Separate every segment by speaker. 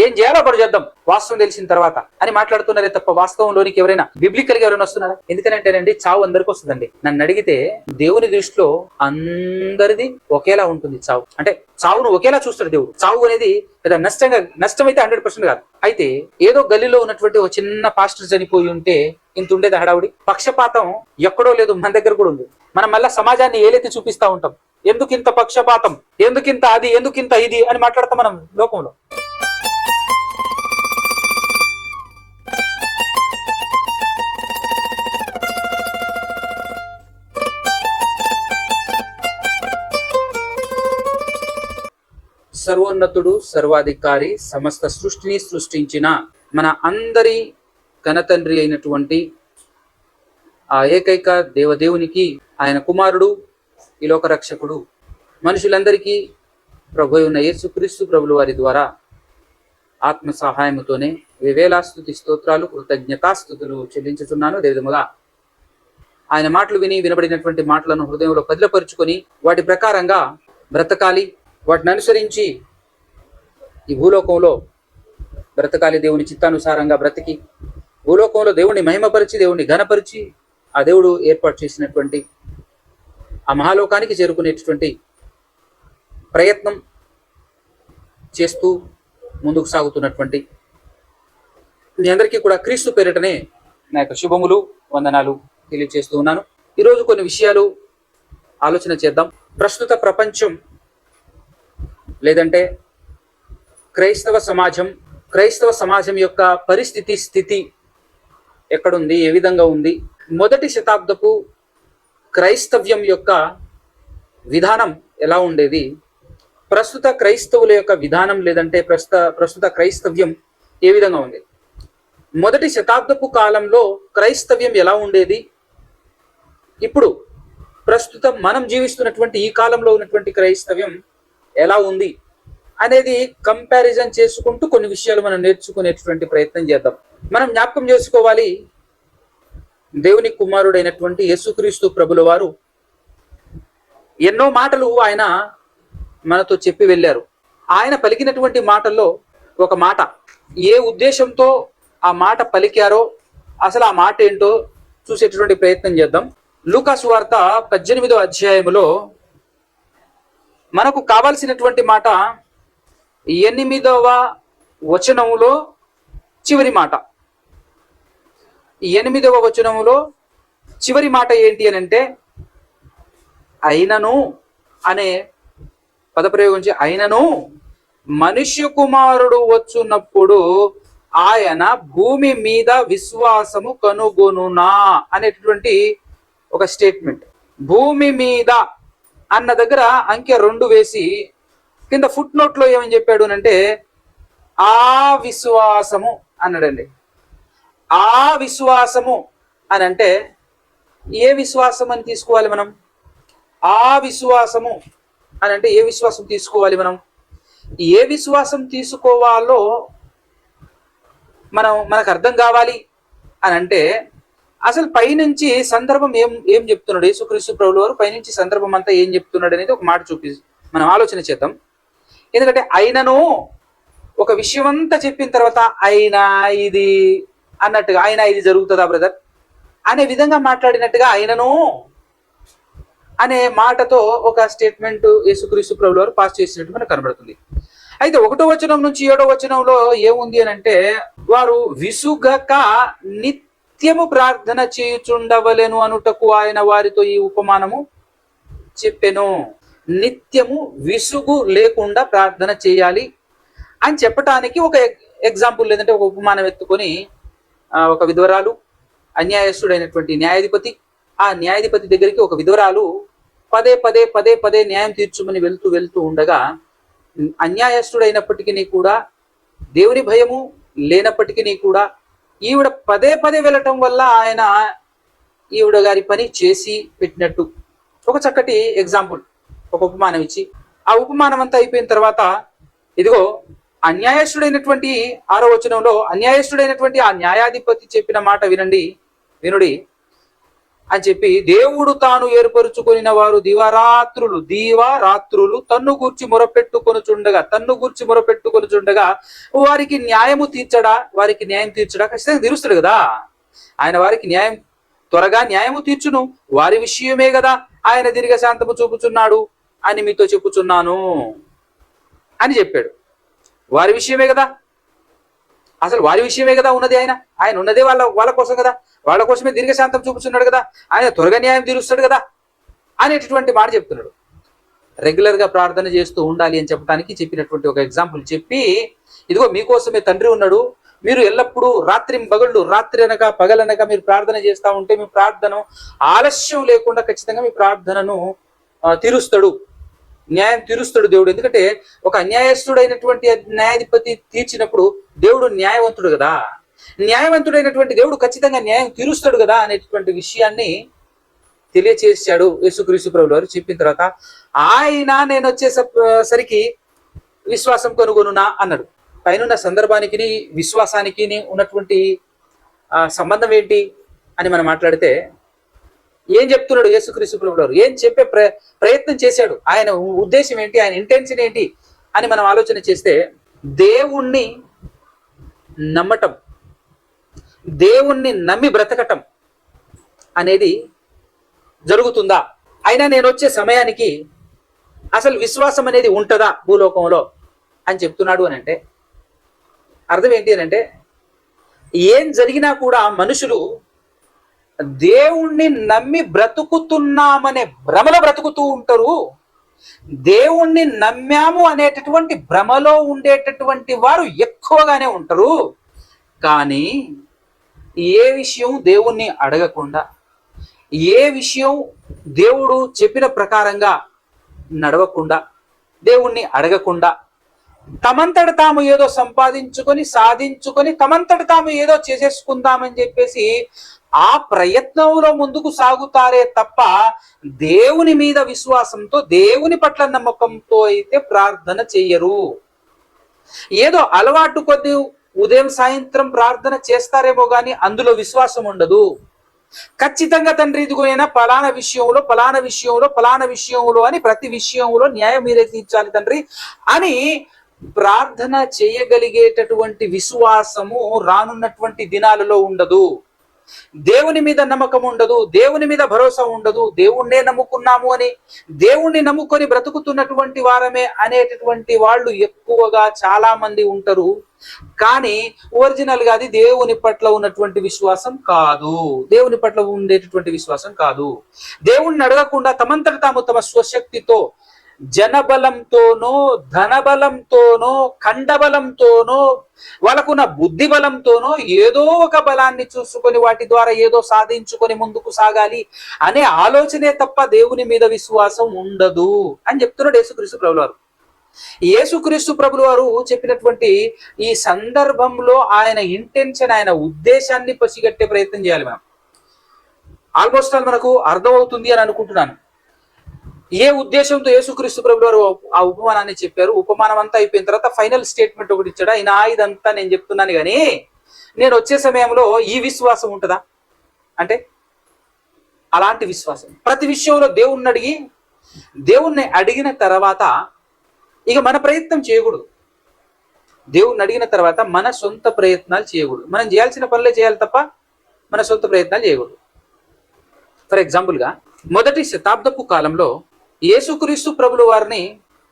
Speaker 1: ఏం చేయాలో అప్పుడు చేద్దాం వాస్తవం తెలిసిన తర్వాత అని మాట్లాడుతున్నారే తప్ప వాస్తవంలోనికి ఎవరైనా బిబ్లికల్ గా ఎవరైనా వస్తున్నారా? ఎందుకంటేనండి చావు అందరికి వస్తుందండి. నన్ను అడిగితే దేవుని దృష్టిలో అందరిది ఒకేలా ఉంటుంది చావు. అంటే చావును ఒకేలా చూస్తాడు దేవుడు. చావు అనేది పెద్ద నష్టమైతే 100% కాదు. అయితే ఏదో గల్లీలో ఉన్నటువంటి ఒక చిన్న పాస్టర్ చనిపోయి ఉంటే ఇంత ఉండేది హడావుడి. పక్షపాతం ఎక్కడో లేదు, మన దగ్గర కూడా ఉంది. మనం మళ్ళా సమాజాన్ని ఏలెత్తి చూపిస్తా ఉంటాం. ఎందుకింత పక్షపాతం, ఎందుకింత అది, ఎందుకింత ఇది అని మాట్లాడతాం మనం లోకంలో. సర్వోన్నతుడు, సర్వాధికారి, సమస్త సృష్టిని సృష్టించిన మన అందరి ఘనతండ్రి అయినటువంటి ఆ ఏకైక దేవదేవునికి, ఆయన కుమారుడు, ఈ లోక రక్షకుడు, మనుషులందరికీ ప్రభు అయిన యేసుక్రీస్తు ప్రభుల వారి ద్వారా ఆత్మ సహాయముతోనే వేలాస్తుతి స్తోత్రాలు, కృతజ్ఞతాస్తుతులు చెల్లించుతున్నాను. అదేవిధముగా ఆయన మాటలు విని వినబడినటువంటి మాటలను హృదయంలో పదిలపరుచుకొని వాటి ప్రకారంగా బ్రతకాలి, వాటిని అనుసరించి ఈ భూలోకంలో బ్రతకాలి. దేవుని చిత్తానుసారంగా బ్రతికి భూలోకంలో దేవుణ్ణి మహిమపరిచి, దేవుణ్ణి ఘనపరిచి, ఆ దేవుడు ఏర్పాటు చేసినటువంటి ఆ మహాలోకానికి చేరుకునేటటువంటి ప్రయత్నం చేస్తూ ముందుకు సాగుతున్నటువంటి మీ అందరికీ కూడా క్రీస్తు పేరిటనే నా యొక్క శుభములు, వందనాలు తెలియజేస్తూ ఉన్నాను. ఈరోజు కొన్ని విషయాలు ఆలోచన చేద్దాం. ప్రస్తుత ప్రపంచం లేదంటే క్రైస్తవ సమాజం యొక్క స్థితి ఎక్కడుంది, ఏ విధంగా ఉంది? మొదటి శతాబ్దపు క్రైస్తవ్యం యొక్క విధానం ఎలా ఉండేది? ప్రస్తుత క్రైస్తవుల యొక్క విధానం లేదంటే ప్రస్తుత క్రైస్తవ్యం ఏ విధంగా ఉంది? మొదటి శతాబ్దపు కాలంలో క్రైస్తవ్యం ఎలా ఉండేది? ఇప్పుడు ప్రస్తుతం మనం జీవిస్తున్నటువంటి ఈ కాలంలో ఉన్నటువంటి క్రైస్తవ్యం ఎలా ఉంది అనేది కంపారిజన్ చేసుకుంటూ కొన్ని విషయాలు మనం నేర్చుకునేటువంటి ప్రయత్నం చేద్దాం. మనం జ్ఞాపకం చేసుకోవాలి, దేవుని కుమారుడైనటువంటి యేసుక్రీస్తు ప్రభుల వారు ఎన్నో మాటలు ఆయన మనతో చెప్పి వెళ్ళారు. ఆయన పలికినటువంటి మాటల్లో ఒక మాట, ఏ ఉద్దేశంతో ఆ మాట పలికారో, అసలు ఆ మాట ఏంటో చూసేటటువంటి ప్రయత్నం చేద్దాం. లూకా సువార్త 18వ అధ్యాయములో మనకు కావాల్సినటువంటి మాట 8వ వచనములో చివరి మాట. 8వ వచనములో చివరి మాట ఏంటి అని అంటే, అయినను అనే పదప్రయోగించి, అయినను మనుష్య కుమారుడు వచ్చున్నప్పుడు ఆయన భూమి మీద విశ్వాసము కనుగొనునా అనేటటువంటి ఒక స్టేట్మెంట్. భూమి మీద అన్న దగ్గర అంకె 2 వేసి కింద ఫుట్ నోట్ లో ఏమని చెప్పాడు అంటే, ఆ విశ్వాసము అన్నాడండి. ఆ విశ్వాసము అని అంటే ఏ విశ్వాసం అని తీసుకోవాలి మనం? ఆ విశ్వాసము అని అంటే ఏ విశ్వాసం తీసుకోవాలి మనం? ఏ విశ్వాసం తీసుకోవాలో మనకు అర్థం కావాలి అని అంటే, అసలు పైనుంచి సందర్భం ఏం చెప్తున్నాడు యేసుక్రీస్తు ప్రభువు వారు? పైనుంచి సందర్భం అంతా ఏం చెప్తున్నాడు అనేది ఒక మాట మనం ఆలోచన చేద్దాం. ఎందుకంటే ఆయనను ఒక విషయం అంతా చెప్పిన తర్వాత అయినా ఇది అన్నట్టుగా, అయినా ఇది జరుగుతుందా బ్రదర్ అనే విధంగా మాట్లాడినట్టుగా ఆయనను అనే మాటతో ఒక స్టేట్మెంట్ యేసుక్రీస్తు ప్రభువు వారు పాస్ చేసినట్టు మనకు కనబడుతుంది. అయితే 1వ వచనం నుంచి 7వ వచనంలో ఏముంది అని అంటే, వారు విసుగక నిత్యము ప్రార్థన చేయుచుండవలెను అనుటకు ఆయన వారితో ఈ ఉపమానము చెప్పెను. నిత్యము విసుగు లేకుండా ప్రార్థన చేయాలి అని చెప్పటానికి ఒక ఎగ్జాంపుల్ లేదంటే ఒక ఉపమానం ఎత్తుకొని, ఒక విధవరాలు, అన్యాయస్తుడైనటువంటి న్యాయాధిపతి, ఆ న్యాయాధిపతి దగ్గరికి ఒక విధవరాలు పదే న్యాయం తీర్చుమని వెళ్తూ ఉండగా, అన్యాయస్తుడైనప్పటికీ కూడా, దేవుని భయము లేనప్పటికీ కూడా, ఈవిడ పదే వెళ్ళటం వల్ల ఆయన ఈవిడ గారి పని చేసి పెట్టినట్టు ఒక చక్కటి ఎగ్జాంపుల్, ఒక ఉపమానం ఇచ్చి, ఆ ఉపమానం అంతా అయిపోయిన తర్వాత, ఇదిగో అన్యాయస్తుడైనటువంటి 6వ వచనంలో అన్యాయస్తుడైనటువంటి ఆ న్యాయాధిపతి చెప్పిన మాట వినుడి, అని చెప్పి, దేవుడు తాను ఏర్పరుచుకొనిన వారు దీవారాత్రులు తన్ను గూర్చి మొరపెట్టుకొనుచుండగా వారికి న్యాయం తీర్చడా ఖచ్చితంగా తీరుస్తాడు కదా. ఆయన వారికి త్వరగా న్యాయము తీర్చును, వారి విషయమే కదా ఆయన దీర్ఘశాంతము చూపుచున్నాడు అని మీతో చెప్పుచున్నాను అని చెప్పాడు. వారి విషయమే కదా, అసలు వారి విషయమే కదా ఉన్నది. ఆయన ఉన్నదే వాళ్ళ కోసం కదా, వాళ్ళ కోసమే దీర్ఘశాంతం చూపుతున్నాడు కదా, ఆయన త్వరగా న్యాయం తీరుస్తాడు కదా అనేటటువంటి మాట చెప్తున్నాడు. రెగ్యులర్ గా ప్రార్థన చేస్తూ ఉండాలి అని చెప్పడానికి చెప్పినటువంటి ఒక ఎగ్జాంపుల్ చెప్పి, ఇదిగో మీకోసమే తండ్రి ఉన్నాడు, మీరు ఎల్లప్పుడూ రాత్రి అనక పగలనక మీరు ప్రార్థన చేస్తూ ఉంటే మీ ప్రార్థన ఆలస్యం లేకుండా ఖచ్చితంగా మీ ప్రార్థనను తీరుస్తాడు, న్యాయం తీరుస్తాడు దేవుడు. ఎందుకంటే ఒక అన్యాయస్తుడైనటువంటి న్యాయాధిపతి తీర్చినప్పుడు దేవుడు న్యాయవంతుడు కదా, న్యాయవంతుడైనటువంటి దేవుడు ఖచ్చితంగా న్యాయం తీరుస్తాడు కదా అనేటువంటి విషయాన్ని తెలియచేశాడు యేసుక్రీస్తు ప్రభువు వారు. చెప్పిన తర్వాత ఆయన నేను వచ్చేసరికి విశ్వాసం కనుగొనునా అన్నాడు. పైన సందర్భానికి విశ్వాసానికి ఉన్నటువంటి సంబంధం ఏంటి అని మనం మాట్లాడితే ఏం చెప్తున్నాడు యేసుక్రీస్తు ప్రభువు వారు, ఏం చెప్పే ప్రయత్నం చేశాడు, ఆయన ఉద్దేశం ఏంటి, ఆయన ఇంటెన్షన్ ఏంటి అని మనం ఆలోచన చేస్తే, దేవుణ్ణి నమ్మటం, దేవుణ్ణి నమ్మి బ్రతకటం అనేది జరుగుతుందా, అయినా నేను వచ్చే సమయానికి అసలు విశ్వాసం అనేది ఉంటుందా భూలోకంలో అని చెప్తున్నాడు అని అంటే అర్థం ఏంటి అని అంటే, ఏం జరిగినా కూడా మనుషులు దేవుణ్ణి నమ్మి బ్రతుకుతున్నామనే భ్రమలో బ్రతుకుతూ ఉంటారు. దేవుణ్ణి నమ్మాము అనేటటువంటి భ్రమలో ఉండేటటువంటి వారు ఎక్కువగానే ఉంటారు. కానీ ఏ విషయం దేవుణ్ణి అడగకుండా, ఏ విషయం దేవుడు చెప్పిన ప్రకారంగా నడవకుండా, దేవుణ్ణి అడగకుండా తమంతట తాము ఏదో సాధించుకొని తమంతట తాము ఏదో చేసేసుకుందామని చెప్పేసి ఆ ప్రయత్నంలో ముందుకు సాగుతారే తప్ప దేవుని మీద విశ్వాసంతో, దేవుని పట్ల నమ్మకంతో అయితే ప్రార్థన చెయ్యరు. ఏదో అలవాటు కొద్ది ఉదయం సాయంత్రం ప్రార్థన చేస్తారేమో కానీ అందులో విశ్వాసం ఉండదు. ఖచ్చితంగా తండ్రి ఇదిగోనైనా పలానా విషయంలో అని ప్రతి విషయంలో న్యాయం మీరే తీర్చాలి తండ్రి అని ప్రార్థన చేయగలిగేటటువంటి విశ్వాసము రానున్నటువంటి దినాలలో ఉండదు. దేవుని మీద నమ్మకం ఉండదు, దేవుని మీద భరోసా ఉండదు. దేవుణ్ణే నమ్ముకున్నాము అని, దేవుణ్ణి నమ్ముకొని బ్రతుకుతున్నటువంటి వారమే అనేటటువంటి వాళ్ళు ఎక్కువగా చాలా మంది ఉంటారు. కానీ ఒరిజినల్ గా అది దేవుని పట్ల ఉన్నటువంటి విశ్వాసం కాదు, దేవుని పట్ల ఉండేటటువంటి విశ్వాసం కాదు. దేవుణ్ణి అడగకుండా తమంతట తాము తమ స్వశక్తితో, జనబలంతోనో, ధనబలంతోనో, ఖండబలంతోనో, వాళ్ళకున్న బుద్ధి బలంతోనో ఏదో ఒక బలాన్ని చూసుకొని వాటి ద్వారా ఏదో సాధించుకొని ముందుకు సాగాలి అనే ఆలోచనే తప్ప దేవుని మీద విశ్వాసం ఉండదు అని చెప్తున్నాడు యేసుక్రీస్తు ప్రభువు వారు. యేసుక్రీస్తు ప్రభువు వారు చెప్పినటువంటి ఈ సందర్భంలో ఆయన ఇంటెన్షన్, ఆయన ఉద్దేశాన్ని పసిగట్టే ప్రయత్నం చేయాలి. మనం ఆల్మోస్ట్ మనకు అర్థమవుతుంది అని అనుకుంటున్నాను. ఏ ఉద్దేశంతో యేసుక్రీస్తు ప్రభువు వారు ఆ ఉపమానాన్ని చెప్పారు. ఉపమానం అంతా అయిపోయిన తర్వాత ఫైనల్ స్టేట్మెంట్ ఒకటి ఇచ్చాడు. ఇదంతా నేను చెప్తున్నాను కానీ నేను వచ్చే సమయంలో ఈ విశ్వాసం ఉంటుందా అంటే, అలాంటి విశ్వాసం ప్రతి విషయంలో దేవుణ్ణి అడిగిన తర్వాత ఇక మన ప్రయత్నం చేయకూడదు. దేవుణ్ణి అడిగిన తర్వాత మన సొంత ప్రయత్నాలు చేయకూడదు. మనం చేయాల్సిన పనులే చేయాలి తప్ప మన సొంత ప్రయత్నాలు చేయకూడదు. ఫర్ ఎగ్జాంపుల్ గా మొదటి శతాబ్దపు కాలంలో యేసుక్రీస్తు ప్రభుల వారిని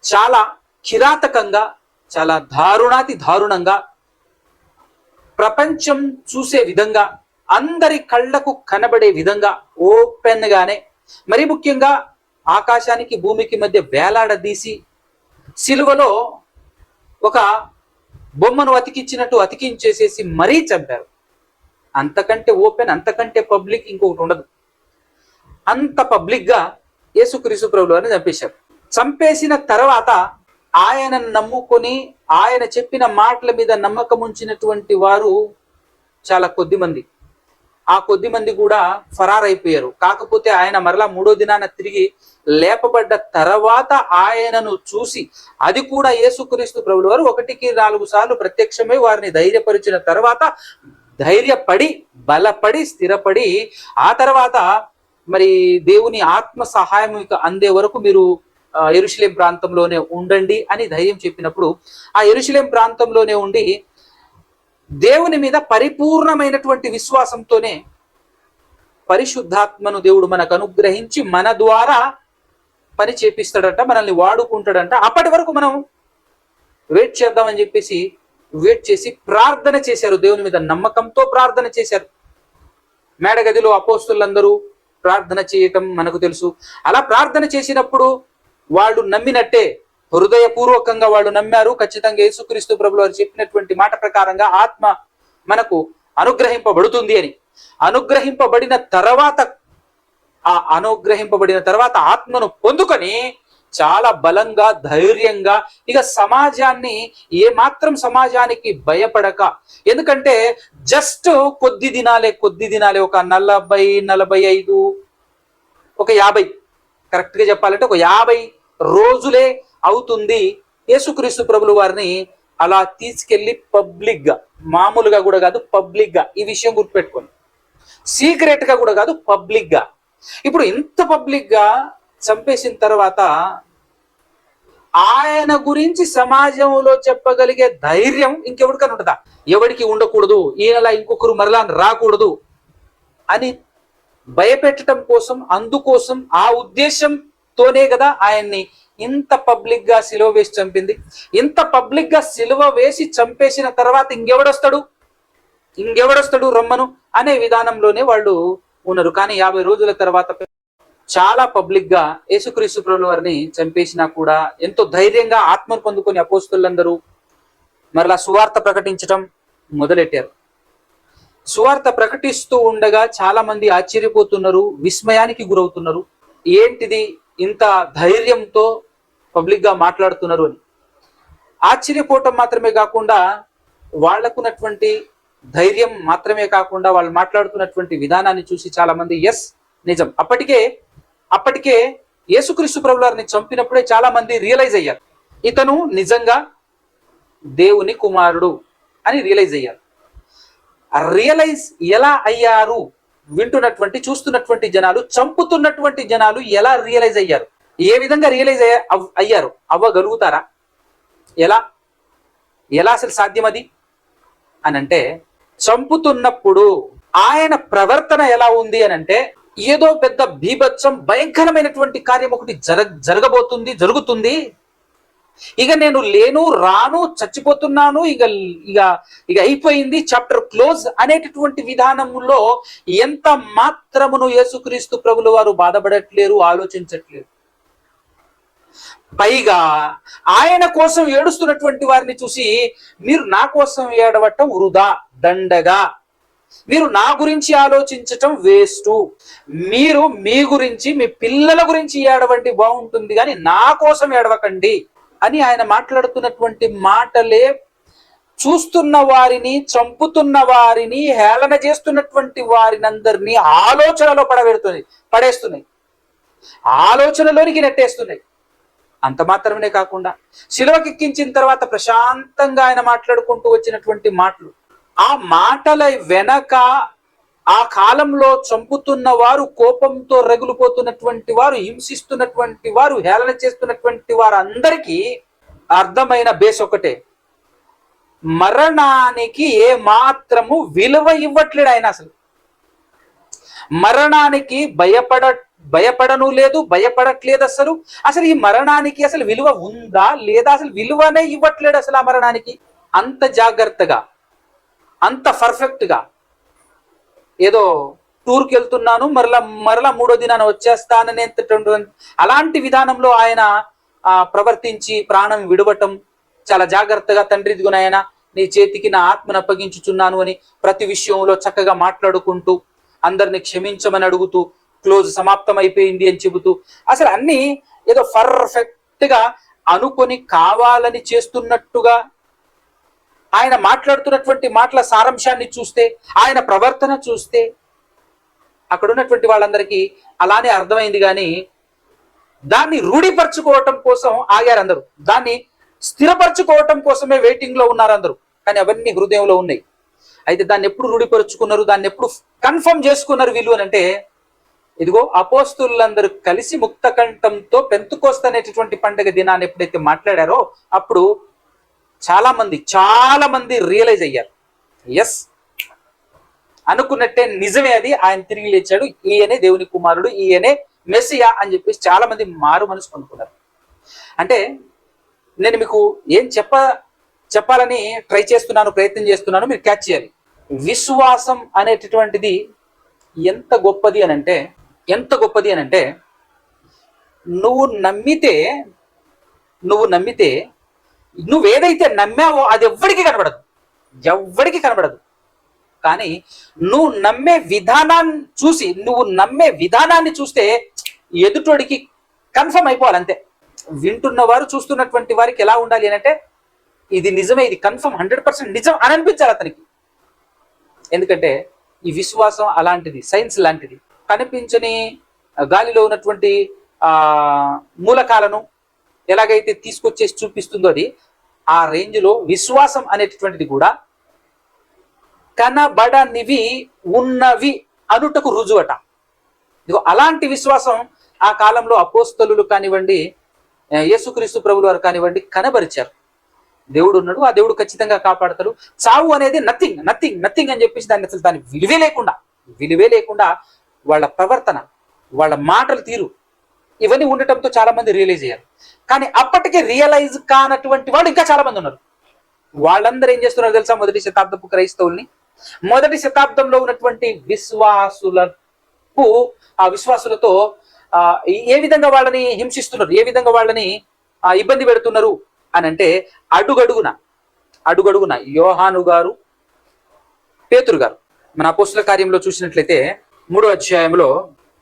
Speaker 1: చాలా కిరాతకంగా, చాలా దారుణంగా ప్రపంచం చూసే విధంగా, అందరి కళ్ళకు కనబడే విధంగా ఓపెన్ గానే, మరి ముఖ్యంగా ఆకాశానికి భూమికి మధ్య వేలాడదీసి సిలువలో ఒక బొమ్మను అతికించేసేసి మరీ చంపారు. అంతకంటే ఓపెన్, అంతకంటే పబ్లిక్ ఇంకొకటి ఉండదు. అంత పబ్లిక్ గా యేసుక్రీస్తు ప్రభువు వారిని చంపేశారు. చంపేసిన తర్వాత ఆయనను నమ్ముకొని ఆయన చెప్పిన మాటల మీద నమ్మకం ఉంచినటువంటి వారు చాలా కొద్ది మంది. ఆ కొద్ది మంది కూడా ఫరారైపోయారు. కాకపోతే ఆయన మరలా 3వ దినాన తిరిగి లేపబడ్డ తర్వాత ఆయనను చూసి, అది కూడా యేసుక్రీస్తు ప్రభువు వారు 1కి 4 సార్లు ప్రత్యక్షమై వారిని ధైర్యపరిచిన తర్వాత ధైర్యపడి, బలపడి, స్థిరపడి ఆ తర్వాత మరి దేవుని ఆత్మ సహాయం ఇక అందే వరకు మీరు యెరూషలేం ప్రాంతంలోనే ఉండండి అని ధైర్యం చెప్పినప్పుడు ఆ యెరూషలేం ప్రాంతంలోనే ఉండి దేవుని మీద పరిపూర్ణమైనటువంటి విశ్వాసంతోనే పరిశుద్ధాత్మను దేవుడు మనకు అనుగ్రహించి మన ద్వారా పని చేపిస్తాడట, మనల్ని వాడుకుంటాడంట. అప్పటి వరకు మనం వెయిట్ చేద్దామని చెప్పేసి వెయిట్ చేసి ప్రార్థన చేశారు, దేవుని మీద నమ్మకంతో ప్రార్థన చేశారు. మేడగదిలో అపోస్తులందరూ ప్రార్థన చేయటం మనకు తెలుసు. అలా ప్రార్థన చేసినప్పుడు వాళ్ళు నమ్మినట్టే, హృదయపూర్వకంగా వాళ్ళు నమ్మారు. ఖచ్చితంగా యేసుక్రీస్తు ప్రభువు వారు చెప్పినటువంటి మాట ప్రకారంగా ఆత్మ మనకు అనుగ్రహింపబడుతుంది అని. అనుగ్రహింపబడిన తర్వాత ఆత్మను పొందుకొని చాలా బలంగా, ధైర్యంగా ఇక సమాజానికి భయపడక, ఎందుకంటే జస్ట్ కొద్ది దినాలే ఒక 40-45 ఒక 50 కరెక్ట్ గా చెప్పాలంటే ఒక 50 రోజులే అవుతుంది యేసుక్రీస్తు ప్రభుల వారిని అలా తీసుకెళ్లి పబ్లిక్ గా, మామూలుగా కూడా కాదు పబ్లిక్ గా, ఈ విషయం గుర్తుపెట్టుకోండి, సీక్రెట్ గా కూడా కాదు పబ్లిక్ గా. ఇప్పుడు ఇంత పబ్లిక్ గా చంపేసిన తర్వాత ఆయన గురించి సమాజంలో చెప్పగలిగే ధైర్యం ఇంకెవరికైనా ఉంటుందా? ఎవరికి ఉండకూడదు, ఈయనలా ఇంకొకరు మరలా రాకూడదు అని భయపెట్టడం కోసం, అందుకోసం ఆ ఉద్దేశంతోనే కదా ఆయన్ని ఇంత పబ్లిక్ గా సిలువ వేసి చంపింది. ఇంత పబ్లిక్ గా సిలువ వేసి చంపేసిన తర్వాత ఇంకెవడొస్తాడు రమ్మను అనే విధానంలోనే వాళ్ళు ఉన్నారు. కానీ 50 రోజుల తర్వాత చాలా పబ్లిక్ గా యేసుక్రీస్తు ప్రభుల వారిని చంపేసినా కూడా ఎంతో ధైర్యంగా ఆత్మను పొందుకొని అపోస్తలులందరూ మరలా సువార్త ప్రకటించటం మొదలెట్టారు. సువార్త ప్రకటిస్తూ ఉండగా చాలా మంది ఆశ్చర్యపోతున్నారు, విస్మయానికి గురవుతున్నారు. ఏంటిది ఇంత ధైర్యంతో పబ్లిక్ గా మాట్లాడుతున్నారు అని. ఆశ్చర్యపోవటం మాత్రమే కాకుండా వాళ్లకున్నటువంటి ధైర్యం మాత్రమే కాకుండా వాళ్ళు మాట్లాడుతున్నటువంటి విధానాన్ని చూసి చాలా మంది ఎస్ నిజం, అప్పటికే యేసుక్రీస్తు ప్రభుల వారిని చంపినప్పుడే చాలా మంది రియలైజ్ అయ్యారు, ఇతను నిజంగా దేవుని కుమారుడు అని రియలైజ్ అయ్యారు. రియలైజ్ ఎలా అయ్యారు? చూస్తున్నటువంటి జనాలు, చంపుతున్నటువంటి జనాలు ఎలా రియలైజ్ అయ్యారు? ఏ విధంగా రియలైజ్ అయ్యారు? అవ్వగలుగుతారా? ఎలా అసలు సాధ్యం అది అని అంటే, చంపుతున్నప్పుడు ఆయన ప్రవర్తన ఎలా ఉంది అని అంటే, ఏదో పెద్ద బీభత్సం భయంకరమైనటువంటి కార్యం ఒకటి జరుగుతుంది, ఇక నేను లేను, రాను, చచ్చిపోతున్నాను, ఇక అయిపోయింది, చాప్టర్ క్లోజ్ అనేటటువంటి విధానంలో ఎంత మాత్రమును యేసుక్రీస్తు ప్రభుల వారు బాధపడట్లేరు, ఆలోచించట్లేరు. పైగా ఆయన కోసం ఏడుస్తున్నటువంటి వారిని చూసి, మీరు నా కోసం ఏడవటం వృధా, దండగా, మీరు నా గురించి ఆలోచించటం వేస్ట్, మీరు మీ గురించి, మీ పిల్లల గురించి ఏడవండి బాగుంటుంది, కానీ నా కోసం ఏడవకండి అని ఆయన మాట్లాడుతున్నటువంటి మాటలే చూస్తున్న వారిని, చంపుతున్న వారిని, హేళన చేస్తున్నటువంటి వారిని అందరినీ ఆలోచనలో పడేస్తున్నాయి, ఆలోచనలోనికి నెట్టేస్తున్నాయి. అంత మాత్రమే కాకుండా శిలువకెక్కించిన తర్వాత ప్రశాంతంగా ఆయన మాట్లాడుకుంటూ వచ్చినటువంటి మాటలు, ఆ మాటల వెనక ఆ కాలంలో చంపుతున్న వారు, కోపంతో రగిలిపోతున్నటువంటి వారు, హింసిస్తున్నటువంటి వారు, హేళన చేస్తున్నటువంటి వారు అందరికీ అర్థమైన బేస్ ఒకటే, మరణానికి ఏ మాత్రము విలువ ఇవ్వట్లేడు ఆయన. అసలు మరణానికి భయపడను లేదు, భయపడట్లేదు. అసలు ఈ మరణానికి అసలు విలువ ఉందా లేదా? అసలు విలువనే ఇవ్వట్లేడు అసలు ఆ మరణానికి. అంత జాగ్రత్తగా, అంత పర్ఫెక్ట్ గా, ఏదో టూర్కి వెళ్తున్నాను మరలా 3వ దినాన వచ్చేస్తాననే అలాంటి విధానంలో ఆయన ప్రవర్తించి ప్రాణం విడవటం చాలా జాగ్రత్తగా, తండ్రి ఇదిగో నాయనా నీ చేతికి నా ఆత్మను అప్పగించుచున్నాను అని ప్రతి విషయంలో చక్కగా మాట్లాడుకుంటూ, అందరిని క్షమించమని అడుగుతూ, క్లోజ్ సమాప్తం అయిపోయింది అని చెబుతూ, అసలు అన్ని ఏదో పర్ఫెక్ట్ గా అనుకొని కావాలని చేస్తున్నట్టుగా ఆయన మాట్లాడుతున్నటువంటి మాటల సారాంశాన్ని చూస్తే, ఆయన ప్రవర్తన చూస్తే అక్కడ ఉన్నటువంటి వాళ్ళందరికీ అలానే అర్థమైంది. కానీ దాన్ని రూఢిపరచుకోవటం కోసం ఆగారు అందరూ, దాన్ని స్థిరపరచుకోవటం కోసమే వెయిటింగ్ లో ఉన్నారు అందరూ. కానీ అవన్నీ హృదయంలో ఉన్నాయి. అయితే దాన్ని ఎప్పుడు రూఢిపరుచుకున్నారు, దాన్ని ఎప్పుడు కన్ఫర్మ్ చేసుకున్నారు వీళ్ళు అని అంటే, ఇదిగో అపోస్తులందరూ కలిసి ముక్త కంఠంతో పెంతుకోస్తు అనేటటువంటి పండుగ దినాన్ని ఎప్పుడైతే మాట్లాడారో అప్పుడు చాలా మంది రియలైజ్ అయ్యారు, ఎస్ అనుకున్నట్టే నిజమే, అది ఆయన తిరిగి లేచాడు, ఈయనే దేవుని కుమారుడు, ఈయనే మెస్సియా అని చెప్పేసి చాలా మంది మారు మనసు కొనుక్కున్నారు. అంటే నేను మీకు ఏం చెప్పాలని ప్రయత్నం చేస్తున్నాను, మీరు క్యాచ్ చేయాలి. విశ్వాసం అనేటటువంటిది ఎంత గొప్పది అని అంటే నువ్వు నమ్మితే నువ్వేదైతే నమ్మావో అది ఎవ్వడికి కనబడదు. కానీ నువ్వు నమ్మే విధానాన్ని చూస్తే ఎదుటోడికి కన్ఫర్మ్ అయిపోవాలి అంతే. వింటున్నవారు చూస్తున్నటువంటి వారికి ఎలా ఉండాలి అని అంటే ఇది నిజమే, ఇది కన్ఫర్మ్ 100% నిజం అని అనిపించాలి అతనికి. ఎందుకంటే ఈ విశ్వాసం అలాంటిది, సైన్స్ లాంటిది. కనిపించని గాలిలో ఉన్నటువంటి మూలకాలను ఎలాగైతే తీసుకొచ్చేసి చూపిస్తుందో అది ఆ రేంజ్లో విశ్వాసం అనేటటువంటిది కూడా కనబడనివి ఉన్నవి అనుటకు రుజువట. ఇదిగో అలాంటి విశ్వాసం ఆ కాలంలో అపోస్తలులు కానివ్వండి, యేసుక్రీస్తు ప్రభులు వారు కానివ్వండి కనబరిచారు. దేవుడు ఉన్నాడు, ఆ దేవుడు ఖచ్చితంగా కాపాడతాడు. చావు అనేది నథింగ్ అని చెప్పేసి దాని విలువే లేకుండా వాళ్ళ ప్రవర్తన, వాళ్ళ మాటల తీరు ఇవన్నీ ఉండటంతో చాలా మంది రియలైజ్ అయ్యారు. కానీ అప్పటికే రియలైజ్ కానటువంటి వాళ్ళు ఇంకా చాలా మంది ఉన్నారు. వాళ్ళందరూ ఏం చేస్తున్నారు తెలుసా? మొదటి శతాబ్దపు క్రైస్తవుల్ని, మొదటి శతాబ్దంలో ఉన్నటువంటి విశ్వాసులతో ఏ విధంగా వాళ్ళని హింసిస్తున్నారు, ఏ విధంగా వాళ్ళని ఇబ్బంది పెడుతున్నారు అని అంటే అడుగడుగున యోహాను గారు, పేతురు గారు, మన అపోస్తుల కార్యంలో చూసినట్లయితే 3వ అధ్యాయంలో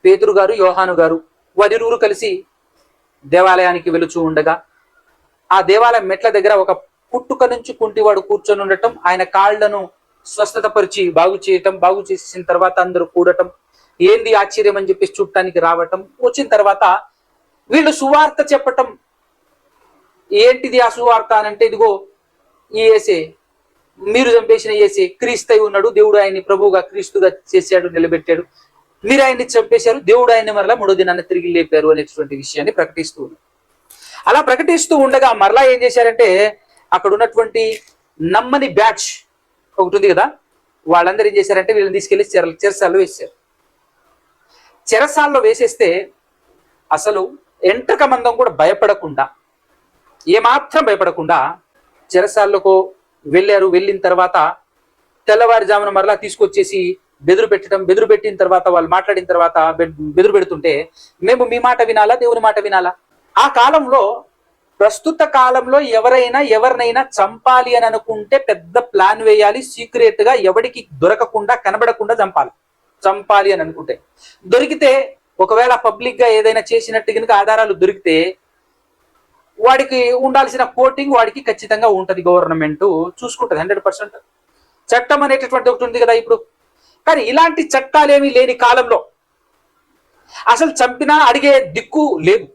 Speaker 1: పేతురు గారు, యోహాను గారు వారిరువురు కలిసి దేవాలయానికి వెళుచూ ఉండగా ఆ దేవాలయం మెట్ల దగ్గర ఒక పుట్టుక నుంచి కుంటివాడు కూర్చొని ఉండటం, ఆయన కాళ్లను స్వస్థతపరిచి బాగు చేసిన తర్వాత అందరూ కూడటం, ఏంది ఆశ్చర్యం అని చెప్పేసి చూడటానికి రావటం, వచ్చిన తర్వాత వీళ్ళు సువార్త చెప్పటం. ఏంటిది ఆ సువార్త అని అంటే, ఇదిగో ఈ యేసే, మీరు చంపేసిన యేసే క్రీస్తై ఉన్నాడు, దేవుడు ఆయన్ని ప్రభువుగా క్రీస్తుగా చేశాడు, నిలబెట్టాడు, మీరు ఆయన్ని చంపేశారు, దేవుడు ఆయన్ని మరలా 3వ దినాన్ని తిరిగి లేపారు అనేటువంటి విషయాన్ని ప్రకటిస్తూ ఉన్నారు. అలా ప్రకటిస్తూ ఉండగా మరలా ఏం చేశారంటే, అక్కడ ఉన్నటువంటి నమ్మని బ్యాచ్ ఒకటి ఉంది కదా, వాళ్ళందరూ ఏం చేశారంటే వీళ్ళని తీసుకెళ్లి చెరసాల్లో వేసారు. చెరసాల్లో వేసేస్తే అసలు ఎంట్రక మందం కూడా ఏమాత్రం భయపడకుండా చెరసాల్లోకి వెళ్ళారు. వెళ్ళిన తర్వాత తెల్లవారుజామున మరలా తీసుకొచ్చేసి బెదురు పెట్టిన తర్వాత వాళ్ళు మాట్లాడిన తర్వాత బెదురు పెడుతుంటే, మేము మీ మాట వినాలా, దేవుని మాట వినాలా? ఆ కాలంలో, ప్రస్తుత కాలంలో ఎవరినైనా చంపాలి అని అనుకుంటే పెద్ద ప్లాన్ వేయాలి, సీక్రెట్ గా ఎవడికి దొరకకుండా కనబడకుండా చంపాలి అని అనుకుంటే, దొరికితే ఒకవేళ పబ్లిక్ గా ఏదైనా చేసినట్టు కనుక ఆధారాలు దొరికితే వాడికి ఉండాల్సిన కోటింగ్ వాడికి ఖచ్చితంగా ఉంటది, గవర్నమెంట్ చూసుకుంటది 100%. చట్టం అనేటటువంటి ఒకటి ఉంది కదా ఇప్పుడు. కానీ ఇలాంటి చట్టాలేమీ లేని కాలంలో, అసలు చంపినా అడిగే దిక్కు లేదు,